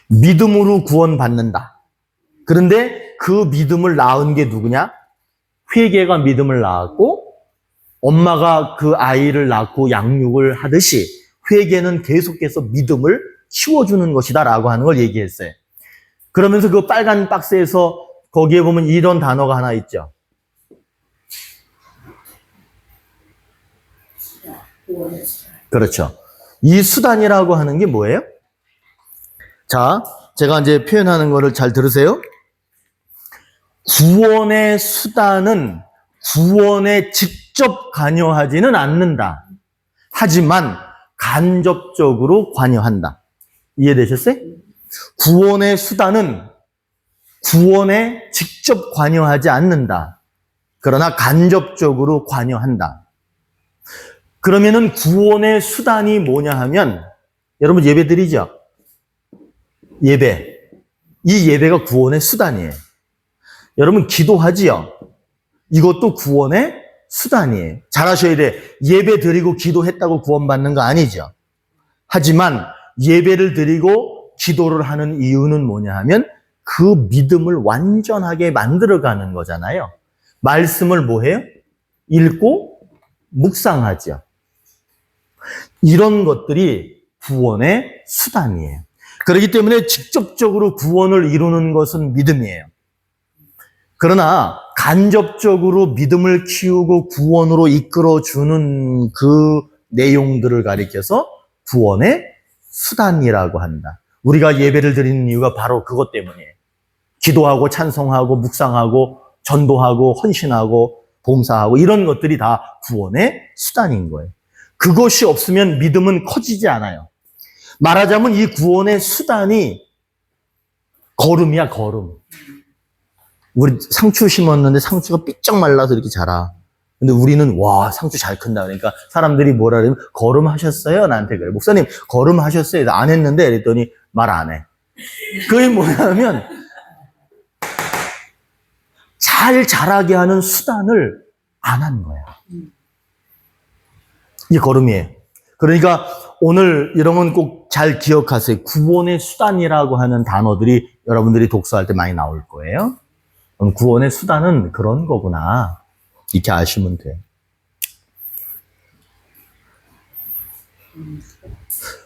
믿음으로 구원받는다. 그런데 그 믿음을 낳은 게 누구냐? 회개가 믿음을 낳았고 엄마가 그 아이를 낳고 양육을 하듯이 회개는 계속해서 믿음을 키워주는 것이다 라고 하는 걸 얘기했어요. 그러면서 그 빨간 박스에서 거기에 보면 이런 단어가 하나 있죠. 그렇죠. 이 수단이라고 하는 게 뭐예요? 자, 제가 이제 표현하는 거를 잘 들으세요. 구원의 수단은 구원에 직접 관여하지는 않는다. 하지만 간접적으로 관여한다. 이해되셨어요? 구원의 수단은 구원에 직접 관여하지 않는다. 그러나 간접적으로 관여한다. 그러면은 구원의 수단이 뭐냐 하면, 여러분 예배 드리죠? 예배. 이 예배가 구원의 수단이에요. 여러분 기도하지요? 이것도 구원의 수단이에요. 잘 아셔야 돼. 예배 드리고 기도했다고 구원받는 거 아니죠. 하지만 예배를 드리고 기도를 하는 이유는 뭐냐 하면 그 믿음을 완전하게 만들어가는 거잖아요. 말씀을 뭐 해요? 읽고 묵상하죠. 이런 것들이 구원의 수단이에요. 그렇기 때문에 직접적으로 구원을 이루는 것은 믿음이에요. 그러나 간접적으로 믿음을 키우고 구원으로 이끌어주는 그 내용들을 가리켜서 구원의 수단이라고 한다. 우리가 예배를 드리는 이유가 바로 그것 때문이에요. 기도하고 찬송하고 묵상하고 전도하고 헌신하고 봉사하고 이런 것들이 다 구원의 수단인 거예요. 그것이 없으면 믿음은 커지지 않아요. 말하자면 이 구원의 수단이 걸음이야, 걸음. 우리 상추 심었는데 상추가 삐쩍 말라서 이렇게 자라. 근데 우리는 와, 상추 잘 큰다. 그러니까 사람들이 뭐라 그러면 걸음하셨어요? 나한테 그래. 목사님 걸음하셨어요? 안 했는데 그랬더니 말 안 해. 그게 뭐냐면 잘 자라게 하는 수단을 안 한 거야. 이게 걸음이에요. 그러니까 오늘 이런 건 꼭 잘 기억하세요. 구원의 수단이라고 하는 단어들이 여러분들이 독서할 때 많이 나올 거예요. 그럼 구원의 수단은 그런 거구나. 이렇게 아시면 돼요.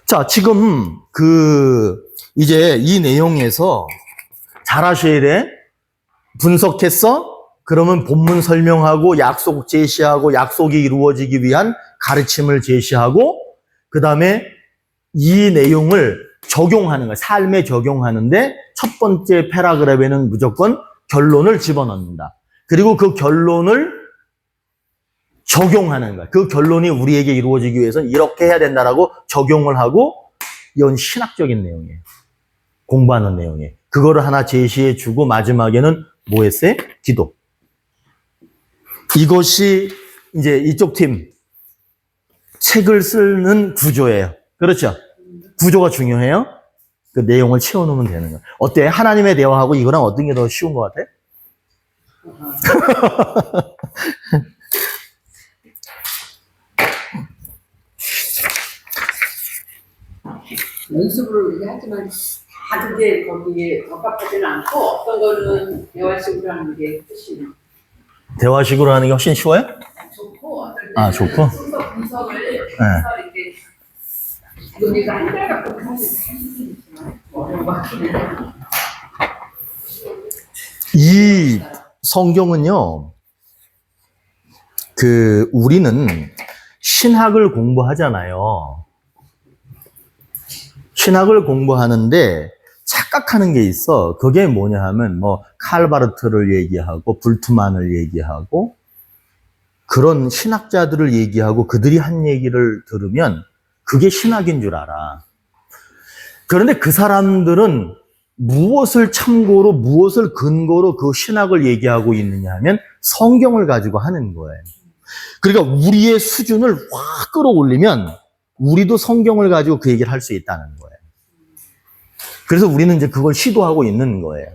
자, 지금 이제 이 내용에서 잘 하셔야 돼. 분석했어? 그러면 본문 설명하고 약속 제시하고 약속이 이루어지기 위한 가르침을 제시하고 그 다음에 이 내용을 적용하는 거야. 삶에 적용하는데 첫 번째 패러그래프에는 무조건 결론을 집어넣는다. 그리고 그 결론을 적용하는 거야. 그 결론이 우리에게 이루어지기 위해서는 이렇게 해야 된다라고 적용을 하고 이건 신학적인 내용이에요. 공부하는 내용이에요. 그거를 하나 제시해 주고 마지막에는 뭐 했어요? 기도. 이것이 이제 이쪽 팀 책을 쓰는 구조예요. 그렇죠? 구조가 중요해요. 그 내용을 채워놓으면 되는 거예요. 어때? 하나님의 대화하고 이거랑 어떤 게 더 쉬운 것 같아? 연습을 이렇게 하지만 다 그게 거기에 적합하지는 않고 어떤 거는 대화식으로 하는 게 훨씬 대화식으로 하는 게 훨씬 쉬워요? 좋고 어떤 때는 아, 좋고? 순서 분석을 해서 이렇게 우리가 한 달 갖고 사실 다 힘들지만 어려운 것 같긴 해요. 이 성경은요, 우리는 신학을 공부하잖아요. 신학을 공부하는데 착각하는 게 있어. 그게 뭐냐 하면 칼바르트를 얘기하고 불트만을 얘기하고 그런 신학자들을 얘기하고 그들이 한 얘기를 들으면 그게 신학인 줄 알아. 그런데 그 사람들은 무엇을 참고로 무엇을 근거로 그 신학을 얘기하고 있느냐 하면 성경을 가지고 하는 거예요. 그러니까 우리의 수준을 확 끌어올리면 우리도 성경을 가지고 그 얘기를 할 수 있다는 거예요. 그래서 우리는 이제 그걸 시도하고 있는 거예요.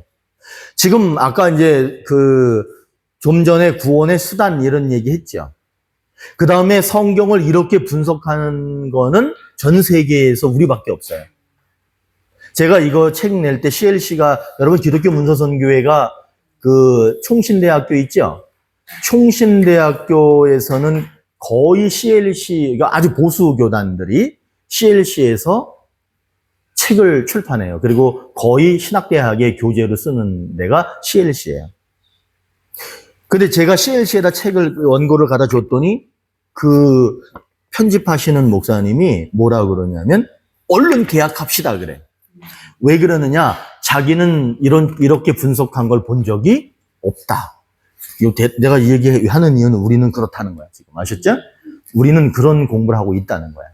지금 아까 이제 좀 전에 구원의 수단 이런 얘기 했죠. 그 다음에 성경을 이렇게 분석하는 거는 전 세계에서 우리밖에 없어요. 제가 이거 책 낼 때 CLC가, 여러분 기독교 문서선교회가 총신대학교 있죠? 총신대학교에서는 거의 CLC, 아주 보수 교단들이 CLC에서 책을 출판해요. 그리고 거의 신학대학의 교재로 쓰는 데가 CLC예요. 근데 제가 CLC에다 책을, 원고를 갖다 줬더니 편집하시는 목사님이 뭐라 그러냐면 얼른 계약합시다 그래. 왜 그러느냐? 자기는 이렇게 분석한 걸 본 적이 없다. 내가 이 얘기하는 이유는 우리는 그렇다는 거야. 지금 아셨죠? 우리는 그런 공부를 하고 있다는 거야.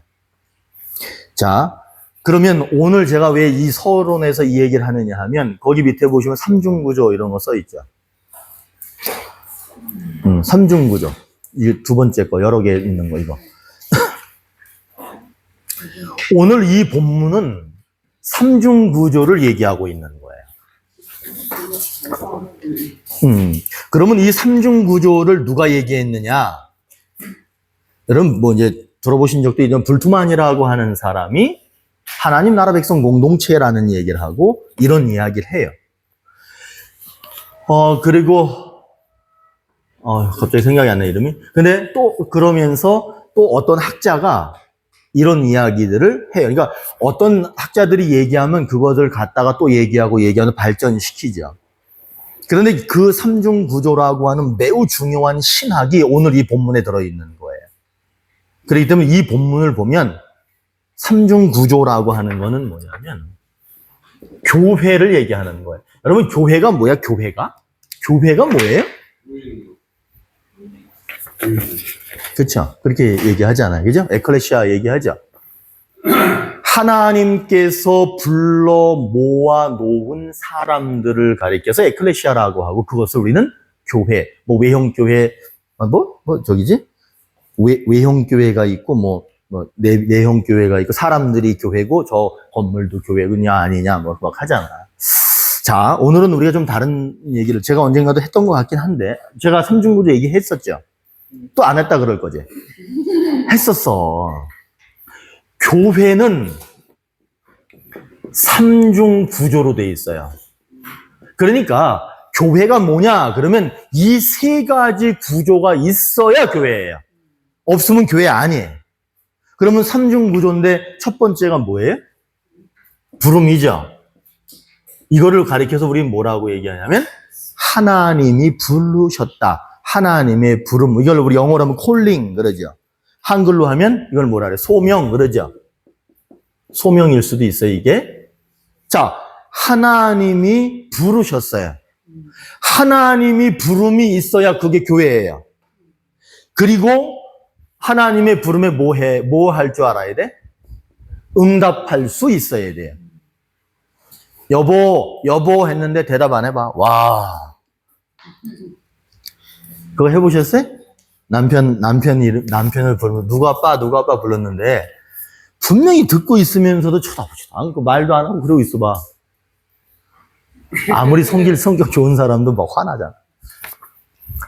자, 그러면 오늘 제가 왜 이 서론에서 이 얘기를 하느냐 하면 거기 밑에 보시면 삼중구조 이런 거 써 있죠. 삼중구조. 이 두 번째 거 여러 개 있는 거 이거. 오늘 이 본문은 삼중 구조를 얘기하고 있는 거예요. 그러면 이 삼중 구조를 누가 얘기했느냐? 여러분 뭐 이제 들어보신 적도 있는 불투만이라고 하는 사람이 하나님 나라 백성 공동체라는 얘기를 하고 이런 이야기를 해요. 그리고 갑자기 생각이 안 나 이름이. 근데 또 그러면서 또 어떤 학자가 이런 이야기들을 해요. 그러니까 어떤 학자들이 얘기하면 그것을 갖다가 또 얘기하고 발전시키죠. 그런데 그 삼중 구조라고 하는 매우 중요한 신학이 오늘 이 본문에 들어있는 거예요. 그렇기 때문에 이 본문을 보면 삼중 구조라고 하는 거는 뭐냐면 교회를 얘기하는 거예요. 여러분 교회가 뭐야? 교회가 뭐예요? 그렇죠? 그렇게 얘기하잖아요. 그죠? 에클레시아 얘기하죠. 하나님께서 불러 모아 놓은 사람들을 가리켜서 에클레시아라고 하고 그것을 우리는 교회, 뭐 외형교회, 외형교회가 있고 내형교회가 있고 사람들이 교회고 저 건물도 교회냐 아니냐 막 하잖아. 자, 오늘은 우리가 좀 다른 얘기를 제가 언젠가도 했던 것 같긴 한데 제가 삼중구조 얘기했었죠. 또 안 했다 그럴 거지. 했었어. 교회는 삼중 구조로 돼 있어요. 그러니까 교회가 뭐냐? 그러면 이 세 가지 구조가 있어야 교회예요. 없으면 교회 아니에요. 그러면 삼중 구조인데 첫 번째가 뭐예요? 부름이죠. 이거를 가리켜서 우리는 뭐라고 얘기하냐면 하나님이 부르셨다. 하나님의 부름. 이걸 우리 영어로 하면 콜링 그러죠. 한글로 하면 이걸 뭐라 그래? 소명 그러죠. 소명일 수도 있어요, 이게. 자, 하나님이 부르셨어요. 하나님이 부름이 있어야 그게 교회예요. 그리고 하나님의 부름에 뭐 할 줄 알아야 돼? 응답할 수 있어야 돼요. 여보 했는데 대답 안 해봐. 와. 그거 해보셨어요? 남편을 부르면 누가 아빠 불렀는데 분명히 듣고 있으면서도 쳐다보지도 않고 말도 안 하고 그러고 있어봐. 아무리 성격 좋은 사람도 막 화나잖아.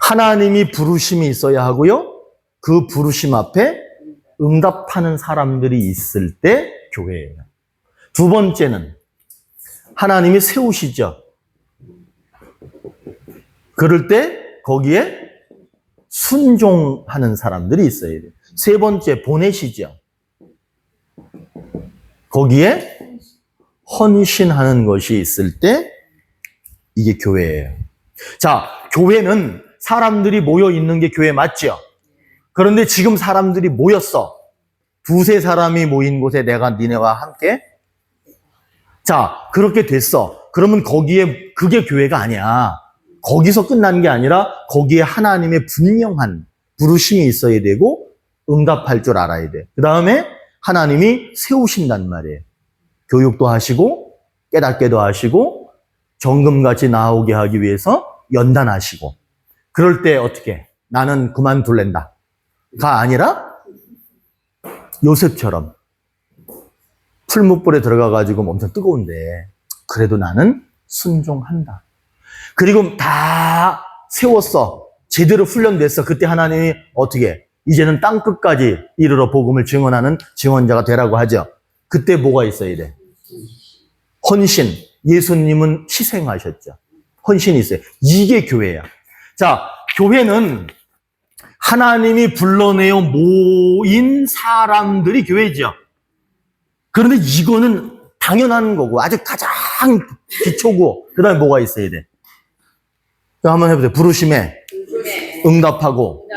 하나님이 부르심이 있어야 하고요. 그 부르심 앞에 응답하는 사람들이 있을 때 교회예요. 두 번째는 하나님이 세우시죠. 그럴 때 거기에 순종하는 사람들이 있어야 돼요. 세 번째 보내시죠. 거기에 헌신하는 것이 있을 때 이게 교회예요. 자, 교회는 사람들이 모여 있는 게 교회 맞죠? 그런데 지금 사람들이 모였어. 두세 사람이 모인 곳에 내가 니네와 함께. 자, 그렇게 됐어. 그러면 거기에 그게 교회가 아니야. 거기서 끝나는 게 아니라 거기에 하나님의 분명한 부르심이 있어야 되고 응답할 줄 알아야 돼. 그 다음에 하나님이 세우신단 말이에요. 교육도 하시고 깨닫게도 하시고 정금같이 나오게 하기 위해서 연단하시고 그럴 때 어떻게? 나는 그만둘랜다. 가 아니라 요셉처럼 풀무불에 들어가가지고 엄청 뜨거운데 그래도 나는 순종한다. 그리고 다 세웠어. 제대로 훈련됐어. 그때 하나님이 어떻게? 이제는 땅끝까지 이르러 복음을 증언하는 증언자가 되라고 하죠. 그때 뭐가 있어야 돼? 헌신. 예수님은 희생하셨죠. 헌신이 있어요. 이게 교회야. 자, 교회는 하나님이 불러내어 모인 사람들이 교회죠. 그런데 이거는 당연한 거고 아주 가장 기초고 그 다음에 뭐가 있어야 돼? 한번 해보세요. 부르심에 응답하고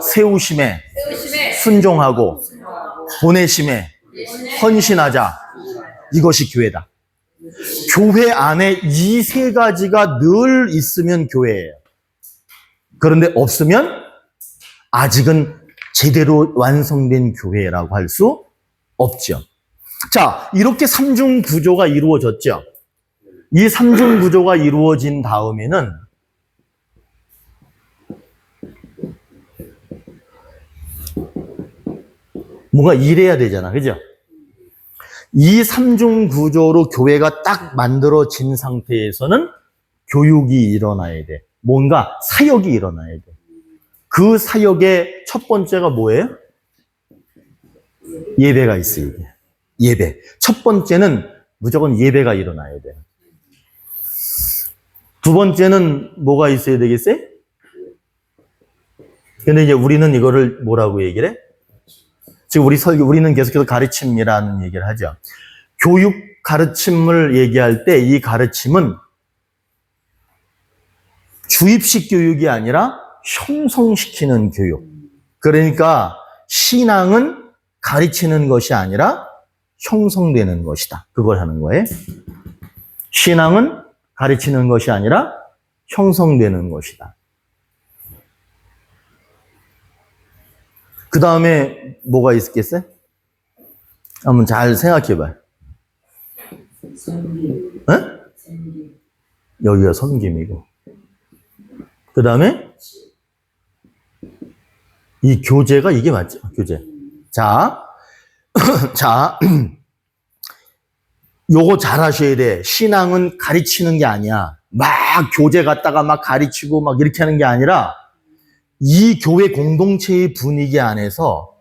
세우심에 순종하고 보내심에 헌신하자. 이것이 교회다. 교회 안에 이 세 가지가 늘 있으면 교회예요. 그런데 없으면 아직은 제대로 완성된 교회라고 할 수 없죠. 자, 이렇게 삼중 구조가 이루어졌죠. 이 삼중 구조가 이루어진 다음에는 뭔가 일해야 되잖아. 그죠? 이 삼중 구조로 교회가 딱 만들어진 상태에서는 교육이 일어나야 돼. 뭔가 사역이 일어나야 돼. 그 사역의 첫 번째가 뭐예요? 예배가 있어야 돼. 예배. 첫 번째는 무조건 예배가 일어나야 돼. 두 번째는 뭐가 있어야 되겠어요? 근데 이제 우리는 이거를 뭐라고 얘기를 해? 지금 우리는 계속해서 가르침이라는 얘기를 하죠. 교육 가르침을 얘기할 때 이 가르침은 주입식 교육이 아니라 형성시키는 교육. 그러니까 신앙은 가르치는 것이 아니라 형성되는 것이다. 그걸 하는 거예요. 신앙은 가르치는 것이 아니라 형성되는 것이다. 그 다음에 뭐가 있겠어요? 한번 잘 생각해 봐요. 여기가 섬김이고. 그 다음에 이 교제가 이게 맞죠? 교제. 자, 자, 요거 잘 하셔야 돼. 신앙은 가르치는 게 아니야. 막 교제 갖다가 막 가르치고 막 이렇게 하는 게 아니라 이 교회 공동체의 분위기 안에서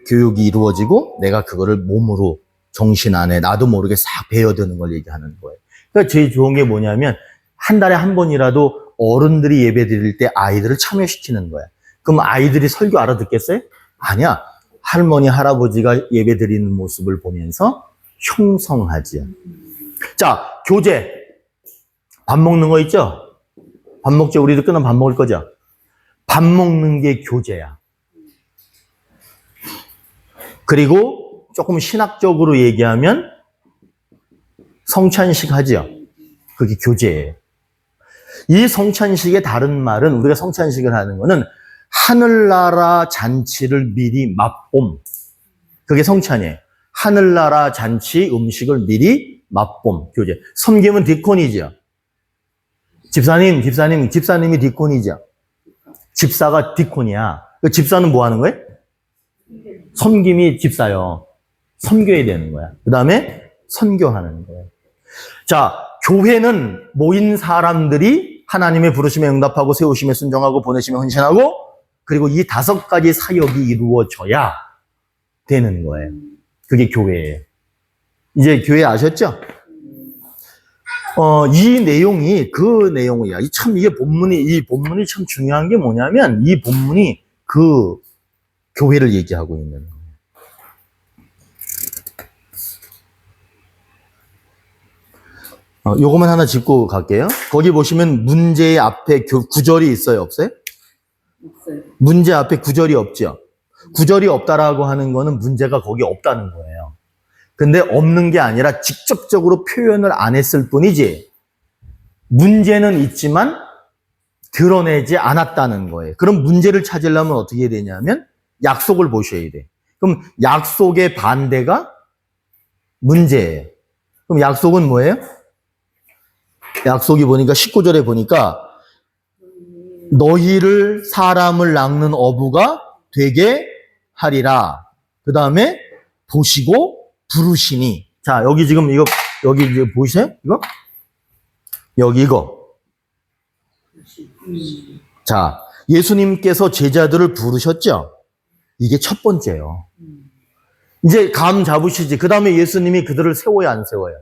교육이 이루어지고 내가 그거를 몸으로 정신 안에 나도 모르게 싹 배어드는 걸 얘기하는 거예요. 그러니까 제일 좋은 게 뭐냐면 한 달에 한 번이라도 어른들이 예배 드릴 때 아이들을 참여시키는 거야. 그럼 아이들이 설교 알아듣겠어요? 아니야. 할머니, 할아버지가 예배 드리는 모습을 보면서 형성하지. 자, 교제. 밥 먹는 거 있죠? 밥 먹죠. 우리도 끝나면 밥 먹을 거죠? 밥 먹는 게 교제야. 그리고 조금 신학적으로 얘기하면 성찬식 하죠. 그게 교제예요. 이 성찬식의 다른 말은 우리가 성찬식을 하는 거는 하늘나라 잔치를 미리 맛봄. 그게 성찬이에요. 하늘나라 잔치 음식을 미리 맛봄. 교제. 섬김은 디콘이죠. 집사님이 디콘이죠. 집사가 디콘이야. 그 집사는 뭐 하는 거예요? 섬김이 집사요. 섬겨야 되는 거야. 그 다음에 선교하는 거예요. 자, 교회는 모인 사람들이 하나님의 부르심에 응답하고 세우심에 순종하고 보내심에 헌신하고 그리고 이 5가지 사역이 이루어져야 되는 거예요. 그게 교회예요. 이제 교회 아셨죠? 이 내용이 그 내용이야. 이 본문이 참 중요한 게 뭐냐면 이 본문이 그 교회를 얘기하고 있는 거예요. 요거만 하나 짚고 갈게요. 거기 보시면 문제 앞에 구절이 있어요, 없어요? 없어요. 문제 앞에 구절이 없죠. 구절이 없다라고 하는 거는 문제가 거기 없다는 거예요. 근데 없는 게 아니라 직접적으로 표현을 안 했을 뿐이지 문제는 있지만 드러내지 않았다는 거예요. 그럼 문제를 찾으려면 어떻게 해야 되냐면 약속을 보셔야 돼. 그럼 약속의 반대가 문제예요. 그럼 약속은 뭐예요? 약속이 보니까 19절에 보니까 너희를 사람을 낚는 어부가 되게 하리라. 그 다음에 보시고 부르시니. 자, 여기 지금 이거, 여기 이제 보이세요? 이거? 여기 이거. 자, 예수님께서 제자들을 부르셨죠? 이게 첫 번째예요. 이제 감 잡으시지. 그 다음에 예수님이 그들을 세워야 안 세워요?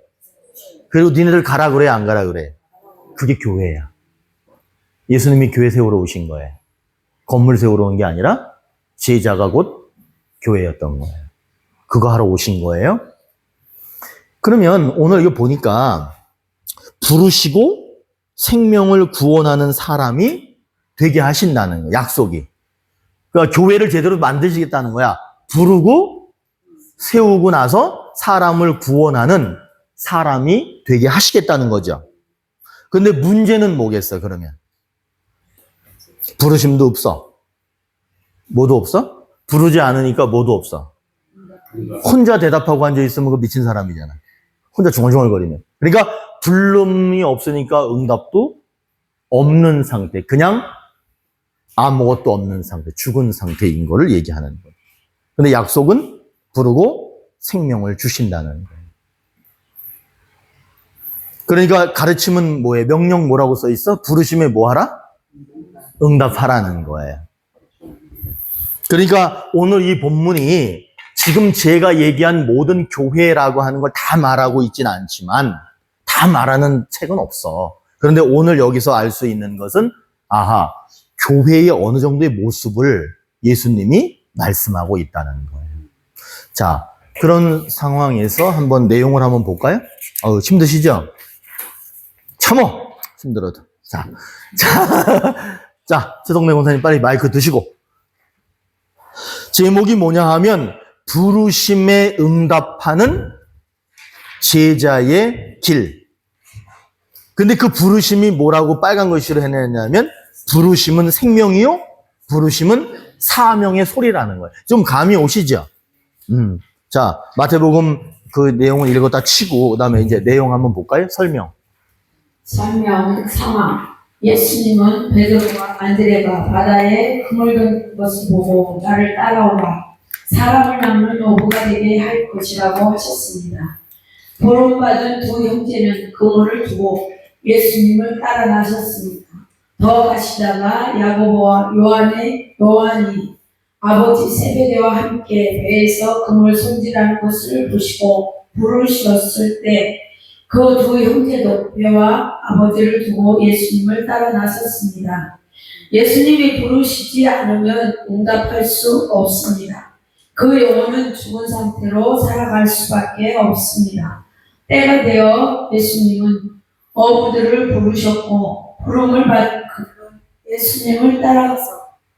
그리고 니네들 가라 그래 안 가라 그래? 그게 교회야. 예수님이 교회 세우러 오신 거예요. 건물 세우러 온 게 아니라 제자가 곧 교회였던 거예요. 그거 하러 오신 거예요. 그러면 오늘 이거 보니까 부르시고 생명을 구원하는 사람이 되게 하신다는 거예요. 약속이. 그러니까 교회를 제대로 만드시겠다는 거야. 부르고 세우고 나서 사람을 구원하는 사람이 되게 하시겠다는 거죠. 근데 문제는 뭐겠어, 그러면? 부르심도 없어. 뭐도 없어? 부르지 않으니까 뭐도 없어. 혼자 대답하고 앉아있으면 그 미친 사람이잖아. 혼자 중얼중얼거리면. 그러니까 불름이 없으니까 응답도 없는 상태. 그냥 아무것도 없는 상태. 죽은 상태인 거를 얘기하는 거예요. 근데 약속은 부르고 생명을 주신다는 거예요. 그러니까 가르침은 뭐예요? 명령 뭐라고 써 있어? 부르심에 뭐 하라? 응답하라는 거예요. 그러니까 오늘 이 본문이 지금 제가 얘기한 모든 교회라고 하는 걸 다 말하고 있지는 않지만 다 말하는 책은 없어. 그런데 오늘 여기서 알 수 있는 것은 아하, 교회의 어느 정도의 모습을 예수님이 말씀하고 있다는 거예요. 자, 그런 상황에서 한번 내용을 한번 볼까요? 힘드시죠? 참어! 힘들어도. 자, 최동래 권사님 빨리 마이크 드시고. 제목이 뭐냐 하면 부르심에 응답하는 제자의 길. 근데 그 부르심이 뭐라고 빨간 글씨로 해냈냐면 부르심은 생명이요, 부르심은 사명의 소리라는 거예요. 좀 감이 오시죠? 자, 마태복음 그 내용을 읽었다 치고 그다음에 이제 내용 한번 볼까요? 설명 상황. 예수님은 베드로와 안드레가 바다에 그물 든 것을 보고 나를 따라오라. 사람을 낚는 어부가 되게 할 것이라고 하셨습니다. 부름받은 두 형제는 그물을 두고 예수님을 따라 나섰습니다. 더 가시다가 야고보와 요한이 아버지 세베대와 함께 배에서 그물 손질하는 것을 보시고 부르셨을 때 그 두 형제도 배와 아버지를 두고 예수님을 따라 나섰습니다. 예수님이 부르시지 않으면 응답할 수 없습니다. 그 영혼은 죽은 상태로 살아갈 수밖에 없습니다. 때가 되어 예수님은 어부들을 부르셨고 부름을 받은 그들은 예수님을 따라가서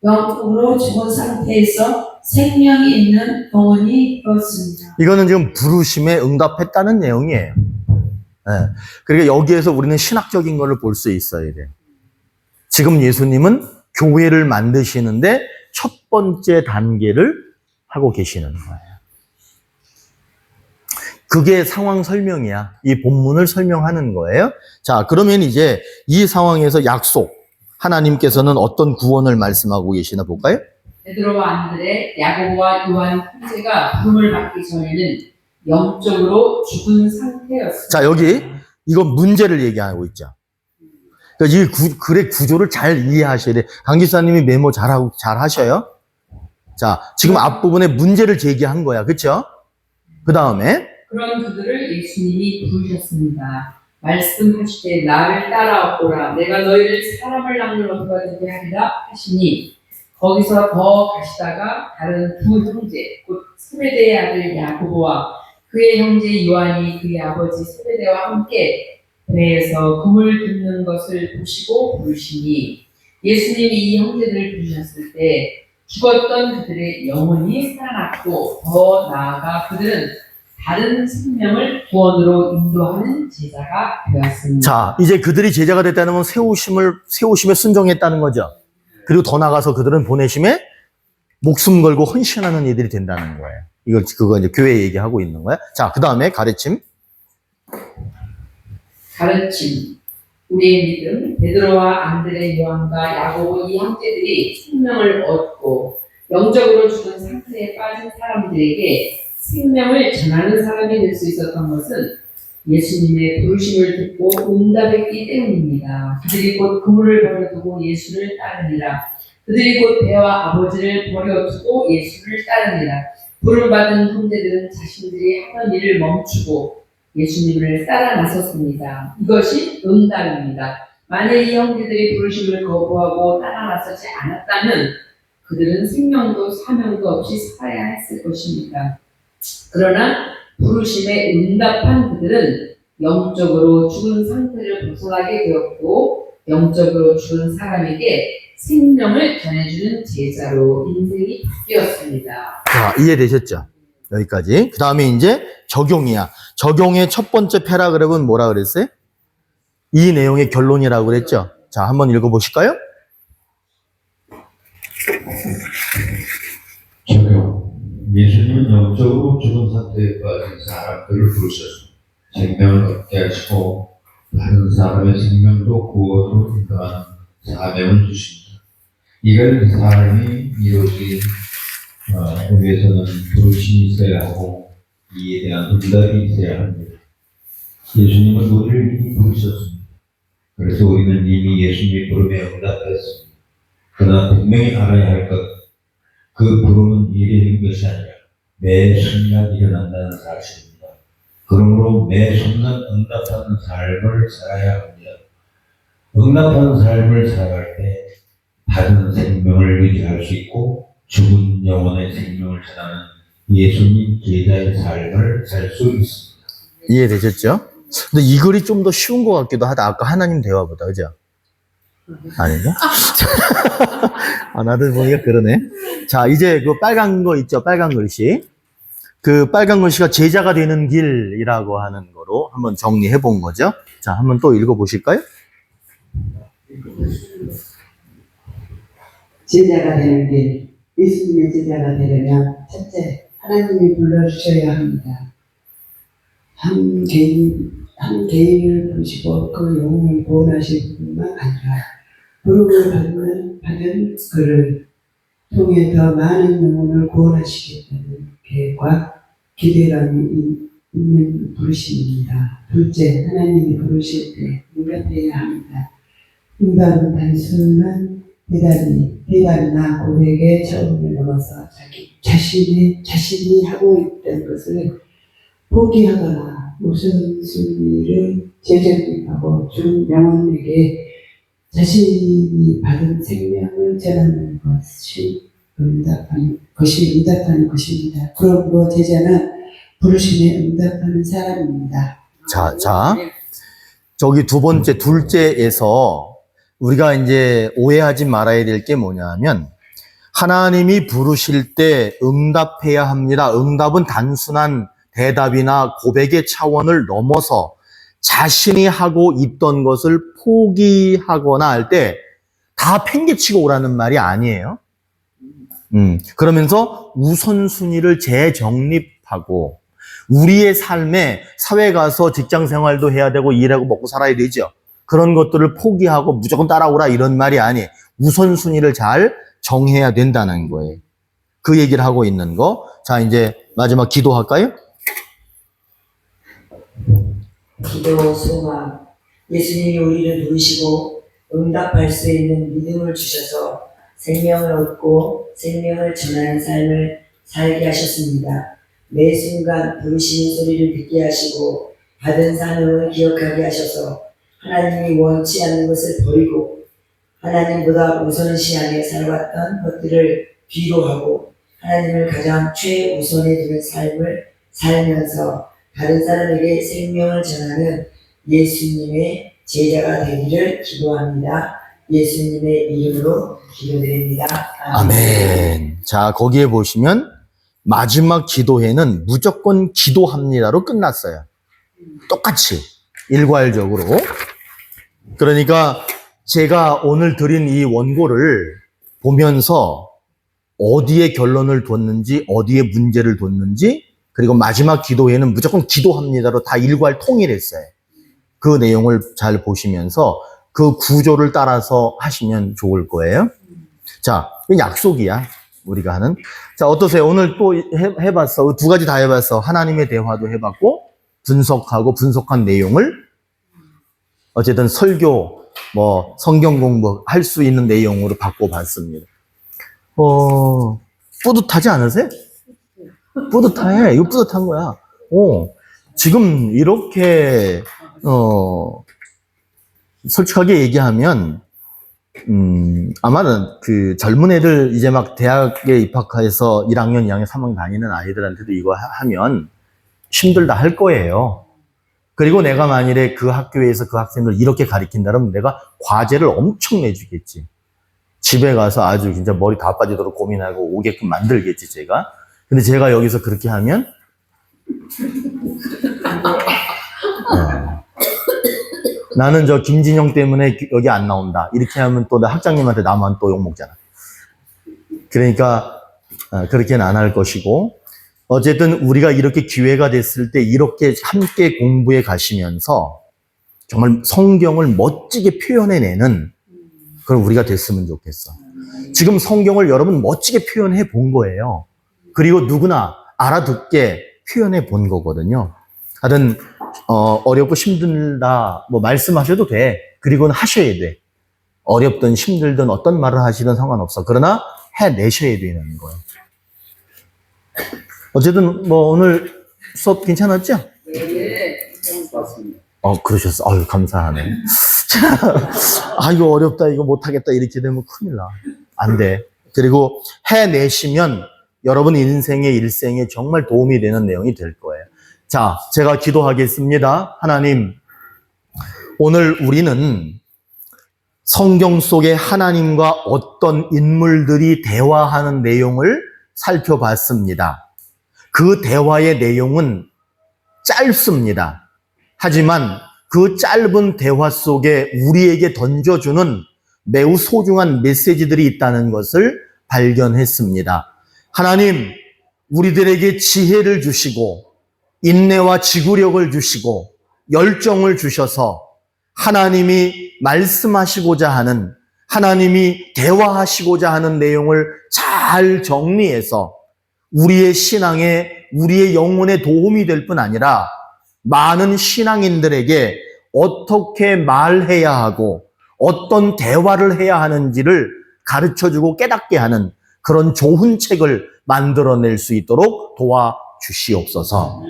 영적으로 죽은 상태에서 생명이 있는 영혼이 되었습니다. 이거는 지금 부르심에 응답했다는 내용이에요. 네. 그러니까 여기에서 우리는 신학적인 거를 볼 수 있어야 돼요. 지금 예수님은 교회를 만드시는데 첫 번째 단계를 하고 계시는 거예요. 그게 상황 설명이야. 이 본문을 설명하는 거예요. 자, 그러면 이제 이 상황에서 약속, 하나님께서는 어떤 구원을 말씀하고 계시나 볼까요? 베드로와 안드레, 야고보와 요한 형제가 부름을 받기 전에는 영적으로 죽은 상태였습니다. 자, 여기 이건 문제를 얘기하고 있죠. 그러니까 이 글의 구조를 잘 이해하셔야 돼. 강 기사님이 메모 잘 하셔요. 자, 지금 앞부분에 문제를 제기한 거야. 그렇죠? 그 다음에 그런 그들을 예수님이 부르셨습니다. 말씀하시되 나를 따라오라. 내가 너희를 사람을 낚는 어부가 되게 하리라 하시니 거기서 더 가시다가 다른 두 형제 곧 세베대의 아들 야고보와 그의 형제 요한이 그의 아버지 세베대와 함께 배에서 그물 줍는 것을 보시고 부르시니 예수님이 이 형제들을 부르셨을 때 죽었던 그들의 영혼이 살아났고 더 나아가 그들은 다른 생명을 구원으로 인도하는 제자가 되었습니다. 자, 이제 그들이 제자가 됐다는 건 세우심에 순종했다는 거죠. 그리고 더 나가서 그들은 보내심에 목숨 걸고 헌신하는 이들이 된다는 거예요. 그거 이제 교회 얘기하고 있는 거야. 자, 그 다음에 가르침. 우리의 믿음, 베드로와 안드레, 요한과 야고보 이 형제들이 생명을 얻고 영적으로 죽은 상태에 빠진 사람들에게 생명을 전하는 사람이 될 수 있었던 것은 예수님의 부르심을 듣고 응답했기 때문입니다. 그들이 곧 그물을 버려두고 예수를 따르니라. 그들이 곧 배와 아버지를 버려두고 예수를 따르니라. 부름받은 형제들은 자신들이 하던 일을 멈추고 예수님을 따라 나섰습니다. 이것이 응답입니다. 만약 이 형제들이 부르심을 거부하고 따라 나서지 않았다면 그들은 생명도 사명도 없이 살아야 했을 것입니다. 그러나 부르심에 응답한 그들은 영적으로 죽은 상태를 벗어나게 되었고 영적으로 죽은 사람에게 생명을 전해주는 제자로 인생이 바뀌었습니다. 자, 이해되셨죠? 여기까지. 그 다음에 이제 적용이야. 적용의 첫 번째 패러그래프는 뭐라 그랬어요? 이 내용의 결론이라고 그랬죠? 자, 한번 읽어보실까요? 적용. 예수님은 영적으로 죽은 상태에 빠진 사람들을 부르셔서 생명을 얻게 하시고 다른 사람의 생명도 구원으로 인도하는 사명을 주십니다. 이걸 사람이 이루어지기 위해서는 부르심이 있어야 하고 이에 대한 응답이 있어야 합니다. 예수님은 우리를 이미 부르셨습니다. 그래서 우리는 이미 예수님의 부름에 응답했습니다. 그러나 분명히 알아야 할 것, 그 부름은 일이 된 것이 아니라 매 순간 일어난다는 사실입니다. 그러므로 매 순간 응답하는 삶을 살아야 합니다. 응답하는 삶을 살아갈 때 받은 생명을 유지할 수 있고 죽은 영혼의 생명을 전하는 예수님 제자의 삶을 살 수 있습니다. 이해되셨죠? 근데 이 글이 좀 더 쉬운 것 같기도 하다. 아까 하나님 대화보다, 그죠? 아닌가? 아, 나도 보니까 그러네. 자, 이제 그 빨간 거 있죠? 빨간 글씨. 그 빨간 글씨가 제자가 되는 길이라고 하는 거로 한번 정리해 본 거죠. 자, 한번 또 읽어 보실까요? 제자가 되는 길, 예수님의 제자가 되려면 첫째, 하나님이 불러주셔야 합니다. 한 개인을 부르시고 그 영혼을 구원하실 뿐만 아니라 부름을 받은 그를 통해 더 많은 영혼을 구원하시겠다는 계획과 기대감이 있는 부르심입니다. 둘째, 하나님이 부르실 때 응답해야 합니다. 응답은 단순한 대답이나 고백의 처음을 넘어서 자신이 하고 있던 것을 포기하거나 우선순위를 재정립하고 준 영혼에게 자신이 받은 생명을 전하는 것이 응답하는 것입니다. 그러므로 제자는 부르심에 응답하는 사람입니다. 자, 저기 두 번째, 둘째에서 우리가 이제 오해하지 말아야 될 게 뭐냐면, 하나님이 부르실 때 응답해야 합니다. 응답은 단순한 대답이나 고백의 차원을 넘어서 자신이 하고 있던 것을 포기하거나 할 때 다 팽개치고 오라는 말이 아니에요. 그러면서 우선순위를 재정립하고 우리의 삶에 사회 가서 직장 생활도 해야 되고 일하고 먹고 살아야 되죠. 그런 것들을 포기하고 무조건 따라오라 이런 말이 아니에요. 우선순위를 잘 정해야 된다는 거예요. 그 얘기를 하고 있는 거. 자, 이제 마지막 기도할까요? 기도 소망. 예수님이 우리를 부르시고 응답할 수 있는 믿음을 주셔서 생명을 얻고 생명을 전하는 삶을 살게 하셨습니다. 매 순간 부르시는 소리를 듣게 하시고 받은 사명을 기억하게 하셔서 하나님이 원치 않는 것을 버리고 하나님보다 우선시하게 살아왔던 것들을 뒤로 하고 하나님을 가장 최우선에 두는 삶을 살면서 다른 사람에게 생명을 전하는 예수님의 제자가 되기를 기도합니다. 예수님의 이름으로 기도드립니다. 아멘. 자, 거기에 보시면 마지막 기도회는 무조건 기도합니다로 끝났어요. 똑같이 일괄적으로. 그러니까 제가 오늘 드린 이 원고를 보면서 어디에 결론을 뒀는지, 어디에 문제를 뒀는지, 그리고 마지막 기도회는 무조건 기도합니다로 다 일괄 통일했어요. 그 내용을 잘 보시면서 그 구조를 따라서 하시면 좋을 거예요. 자, 이건 약속이야. 우리가 하는. 자, 어떠세요? 오늘 또 해봤어. 두 가지 다 해봤어. 하나님의 대화도 해봤고, 분석한 내용을 어쨌든 설교, 성경 공부 할 수 있는 내용으로 바꿔봤습니다. 뿌듯하지 않으세요? 뿌듯해. 이거 뿌듯한 거야. 지금 이렇게, 솔직하게 얘기하면, 아마는 그 젊은 애들 이제 막 대학에 입학해서 1학년, 2학년, 3학년 다니는 아이들한테도 이거 하면 힘들다 할 거예요. 그리고 내가 만일에 그 학교에서 그 학생들 이렇게 가르친다면 내가 과제를 엄청 내주겠지. 집에 가서 아주 진짜 머리 다 빠지도록 고민하고 오게끔 만들겠지, 제가. 근데 제가 여기서 그렇게 하면, 나는 저 김진영 때문에 여기 안 나온다. 이렇게 하면 또 나 학장님한테 나만 또 욕먹잖아. 그러니까, 그렇게는 안 할 것이고, 어쨌든 우리가 이렇게 기회가 됐을 때 이렇게 함께 공부해 가시면서 정말 성경을 멋지게 표현해내는 그런 우리가 됐으면 좋겠어. 지금 성경을 여러분 멋지게 표현해 본 거예요. 그리고 누구나 알아듣게 표현해 본 거거든요. 하여튼 어렵고 힘들다 뭐 말씀하셔도 돼. 그리고는 하셔야 돼. 어렵든 힘들든 어떤 말을 하시든 상관없어. 그러나 해내셔야 되는 거예요. 어쨌든 뭐 오늘 수업 괜찮았죠? 네. 그러셨어. 아유, 감사하네. 아, 이거 어렵다, 이거 못하겠다, 이렇게 되면 큰일 나. 안 돼. 그리고 해내시면 여러분 인생의 일생에 정말 도움이 되는 내용이 될 거예요. 자, 제가 기도하겠습니다. 하나님, 오늘 우리는 성경 속에 하나님과 어떤 인물들이 대화하는 내용을 살펴봤습니다. 그 대화의 내용은 짧습니다. 하지만 그 짧은 대화 속에 우리에게 던져주는 매우 소중한 메시지들이 있다는 것을 발견했습니다. 하나님, 우리들에게 지혜를 주시고 인내와 지구력을 주시고 열정을 주셔서 하나님이 말씀하시고자 하는, 하나님이 대화하시고자 하는 내용을 잘 정리해서 우리의 신앙에, 우리의 영혼에 도움이 될 뿐 아니라 많은 신앙인들에게 어떻게 말해야 하고 어떤 대화를 해야 하는지를 가르쳐주고 깨닫게 하는 그런 좋은 책을 만들어낼 수 있도록 도와주시옵소서.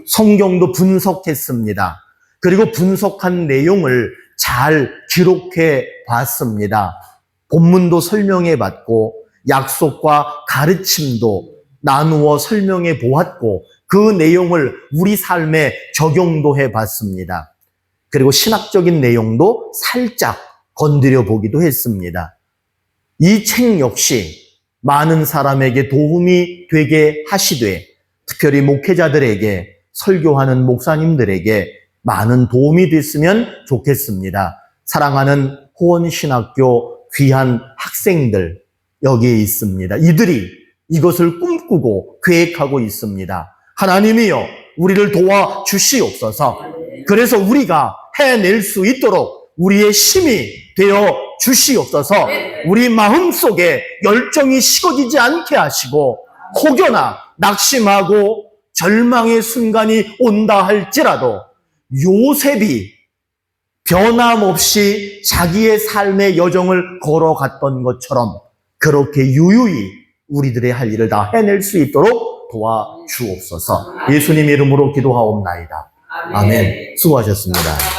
성경도 분석했습니다. 그리고 분석한 내용을 잘 기록해 봤습니다. 본문도 설명해 봤고 약속과 가르침도 나누어 설명해 보았고 그 내용을 우리 삶에 적용도 해 봤습니다. 그리고 신학적인 내용도 살짝 건드려 보기도 했습니다. 이 책 역시 많은 사람에게 도움이 되게 하시되 특별히 목회자들에게, 설교하는 목사님들에게 많은 도움이 됐으면 좋겠습니다. 사랑하는 호원신학교 귀한 학생들 여기에 있습니다. 이들이 이것을 꿈꾸고 계획하고 있습니다. 하나님이여 우리를 도와주시옵소서. 그래서 우리가 해낼 수 있도록 우리의 힘이 되어 주시옵소서. 우리 마음속에 열정이 식어지지 않게 하시고 혹여나 낙심하고 절망의 순간이 온다 할지라도 요셉이 변함없이 자기의 삶의 여정을 걸어갔던 것처럼 그렇게 유유히 우리들의 할 일을 다 해낼 수 있도록 도와주옵소서. 예수님 이름으로 기도하옵나이다. 아멘. 수고하셨습니다.